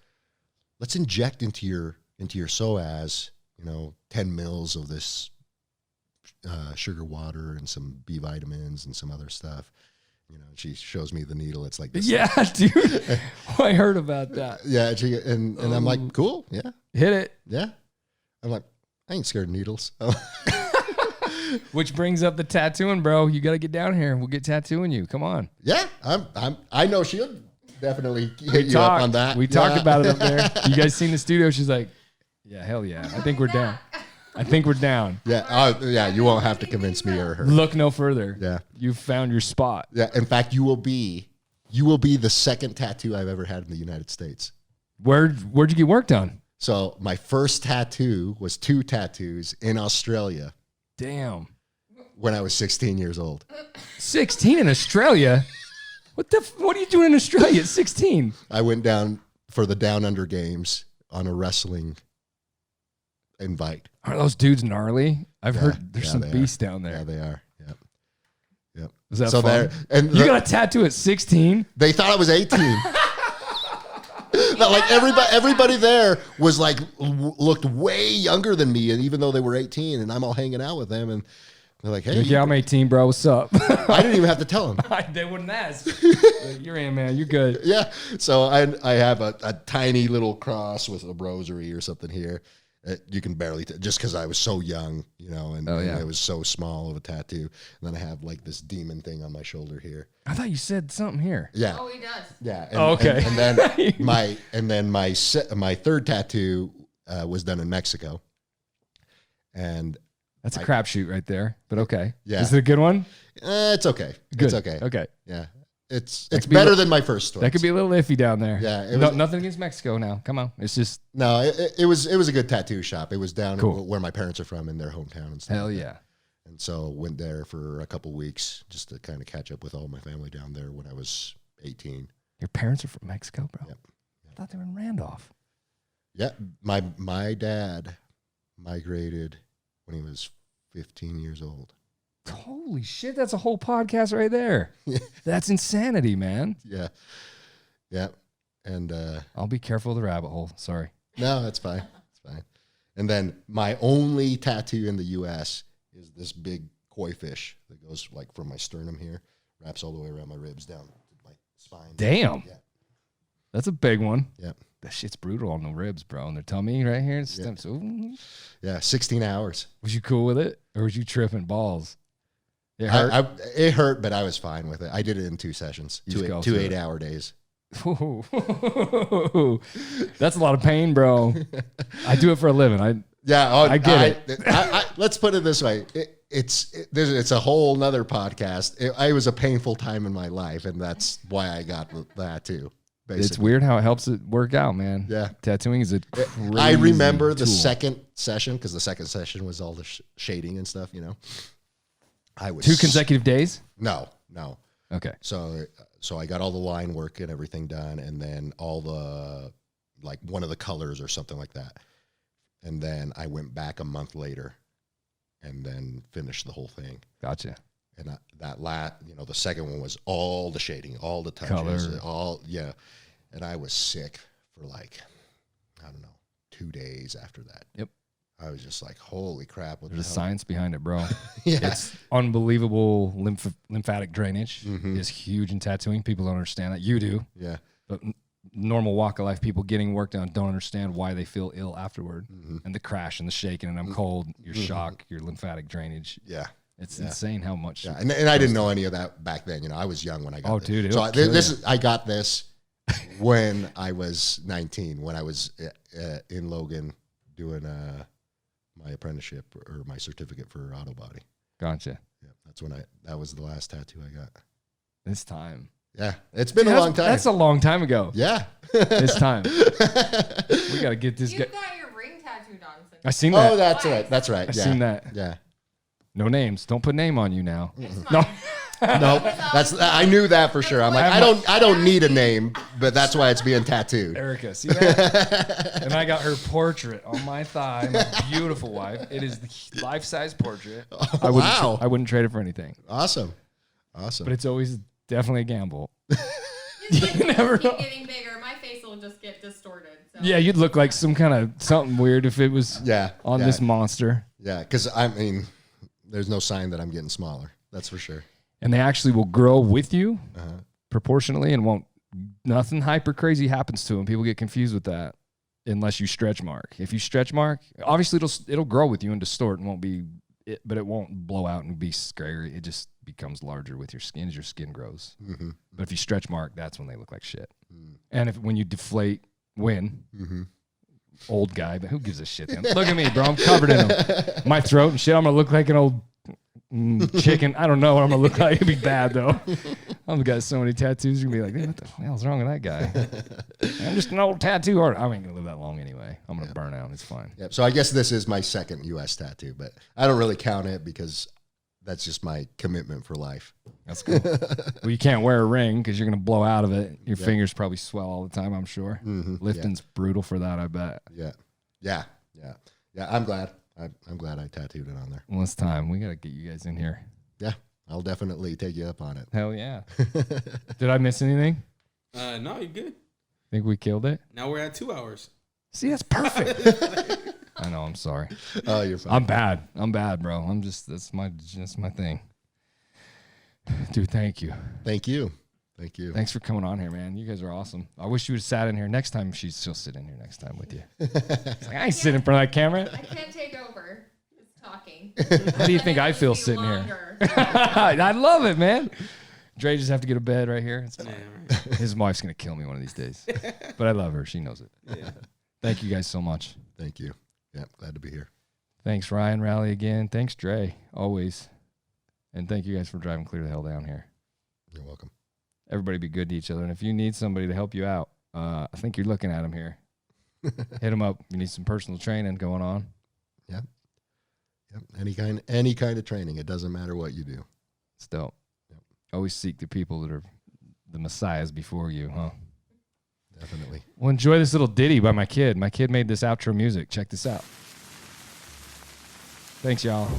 inject into your psoas, you know, 10 mils of this sugar water and some B vitamins and some other stuff. You know, she shows me the needle. It's like this. Yeah, dude. I heard about that. Yeah, and I'm like, cool. Yeah, hit it. Yeah, I'm like, I ain't scared of needles. Which brings up the tattooing, bro. You got to get down here. We'll get tattooing you. Come on. Yeah, I know she'll definitely hit you up on that. We talked about it up there. You guys seen the studio? She's like, yeah, hell yeah. I think we're down. Yeah. Yeah. You won't have to convince me or her. Look no further. Yeah. You found your spot. Yeah. In fact, you will be the second tattoo I've ever had in the United States. Where'd you get work done? So my first tattoo was 2 tattoos in Australia. Damn. When I was 16 years old. 16 in Australia? What are you doing in Australia at 16? I went down for the Down Under Games on a wrestling invite. Are those dudes gnarly? I've heard there's some beasts down there. Yeah, they are. Yep. Was that So fun? there, and You got a tattoo at 16? they thought I was 18. Like everybody there was like looked way younger than me, and even though they were 18, and I'm all hanging out with them, and they're like, "Hey, Yeah, I'm 18, bro. What's up? I didn't even have to tell them." They wouldn't ask. You're in, man. You're good. Yeah. So I have a tiny little cross with a rosary or something here. You can barely just because I was so young, and it was so small of a tattoo. And then I have like this demon thing on my shoulder here. I thought you said something here. Yeah. Oh, he does. Yeah. Okay. And then my third tattoo was done in Mexico. And That's a crapshoot right there. But okay. Yeah. Is it a good one? it's okay. Good. It's okay. Okay. Yeah. It's could be better than my first one. That could be a little iffy down there. Yeah, it No, was- nothing against Mexico now. Come on. It's just No, it was a good tattoo shop. It was down Cool. where my parents are from in their hometown and stuff. hell like yeah. that. And so went there for a couple weeks just to kind of catch up with all my family down there when I was 18. Your parents are from Mexico, bro? Yep. I thought they were in Randolph. Yeah, my dad migrated when he was 15 years old. Holy shit, that's a whole podcast right there. That's insanity, man. Yeah. Yeah. And I'll be careful of the rabbit hole. Sorry. no, that's fine. It's fine. And then my only tattoo in the US is this big koi fish that goes like from my sternum here, wraps all the way around my ribs down to my spine. Damn. Yeah. That's a big one. Yeah. That shit's brutal on the ribs, bro. And their tummy right here. It's Yeah. Ooh. Yeah, 16 hours. Was you cool with it? Or was you tripping balls? It hurt. It hurt, but I was fine with it. I did it in 2 sessions, You just go two through it. 8-hour days. Ooh. That's a lot of pain, bro. I do it for a living. I get it. Let's put it this way. It's a whole nother podcast. It was a painful time in my life, and that's why I got that too. Basically. It's weird how it helps it work out, man. Yeah. Tattooing is a crazy I remember the tool. second session, because the second session was all the shading and stuff, I was 2 consecutive days? No. Okay. So I got all the line work and everything done, and then all the like one of the colors or something like that. And then I went back a month later and then finished the whole thing. Gotcha. And the second one was all the shading, all the touches, Color. And I was sick for like, I don't know, 2 days after that. Yep. I was just like, holy crap. What There's the hell? science behind it, bro. Yeah. It's unbelievable. Lymphatic drainage Mhm. is huge in tattooing. People don't understand that. You do. Yeah. But normal walk of life people getting work done don't understand why they feel ill afterward. Mhm. And the crash and the shaking and I'm cold, your shock, your lymphatic drainage. Yeah. It's Yeah. insane how much. Yeah. And I didn't know any of that back then. I was young when I got Oh, this. dude, So it'll kill I got this when I was 19, when I was in Logan doing my apprenticeship or my certificate for auto body. Gotcha. Yeah, that was the last tattoo I got. It's time. Yeah, it's been a long time. That's a long time ago. Yeah. It's time. We got to get this You guy. got your ring tattooed on. Since I seen that. Oh, that's right. That's right. I Yeah. seen that. Yeah. No names. Don't put name on you now. It's No. fine. No, I knew that for sure. I'm like, I don't need a name, but that's why it's being tattooed. Erica, see that? And I got her portrait on my thigh. My beautiful wife. It is the life-size portrait. I wouldn't trade it for anything. Awesome. But it's always definitely a gamble. You never keep know. getting bigger. My face will just get distorted. So. Yeah, you'd look like some kind of something weird if it was on this monster. Yeah, because I mean, there's no sign that I'm getting smaller. That's for sure. And they actually will grow with you proportionally and nothing hyper crazy happens to them. People get confused with that unless you stretch mark. If you stretch mark, obviously it'll grow with you and distort and but it won't blow out and be scary. It just becomes larger with your skin as your skin grows. Mm-hmm. But if you stretch mark, that's when they look like shit. And when you deflate, old guy, but who gives a shit then? Look at me, bro. I'm covered in them. My throat and shit. I'm going to look like an old chicken. I don't know what I'm going to look like. It'd be bad, though. I've got so many tattoos. You're going to be like, what the hell's wrong with that guy? I'm just an old tattoo artist. I ain't going to live that long anyway. I'm going to burn out. It's fine. Yep. So I guess this is my second U.S. tattoo, but I don't really count it because that's just my commitment for life. That's cool. Well, you can't wear a ring because you're going to blow out of it. Your fingers probably swell all the time, I'm sure. Lifting's brutal for that, I bet. Yeah. I'm glad. I'm glad I tattooed it on there. Well, it's time. We got to get you guys in here. Yeah. I'll definitely take you up on it. Hell yeah. Did I miss anything? No, you're good. Think we killed it? Now we're at 2 hours. See, that's perfect. I know. I'm sorry. Oh, you're fine. I'm bad, bro. That's my thing. Dude, thank you. Thank you. Thank you. Thanks for coming on here, man. You guys are awesome. I wish you would have sat in here next time. She'll sit in here next time with you. It's like, I ain't sitting in front of that camera. I can't take over. It's talking. How do you think I feel sitting here? I love it, man. Dre just have to get a bed right here. It's fine. Yeah, right. His wife's going to kill me one of these days. But I love her. She knows it. Yeah. Thank you guys so much. Thank you. Yeah, glad to be here. Thanks, Ryan Rally again. Thanks, Dre, always. And thank you guys for driving clear the hell down here. You're welcome. Everybody be good to each other. And if you need somebody to help you out, I think you're looking at him here. Hit him up. You need some personal training going on. Yep. Any kind of training. It doesn't matter what you do. It's dope. Yep. Always seek the people that are the messiahs before you, huh? Definitely. Well, enjoy this little ditty by my kid. My kid made this outro music. Check this out. Thanks, y'all.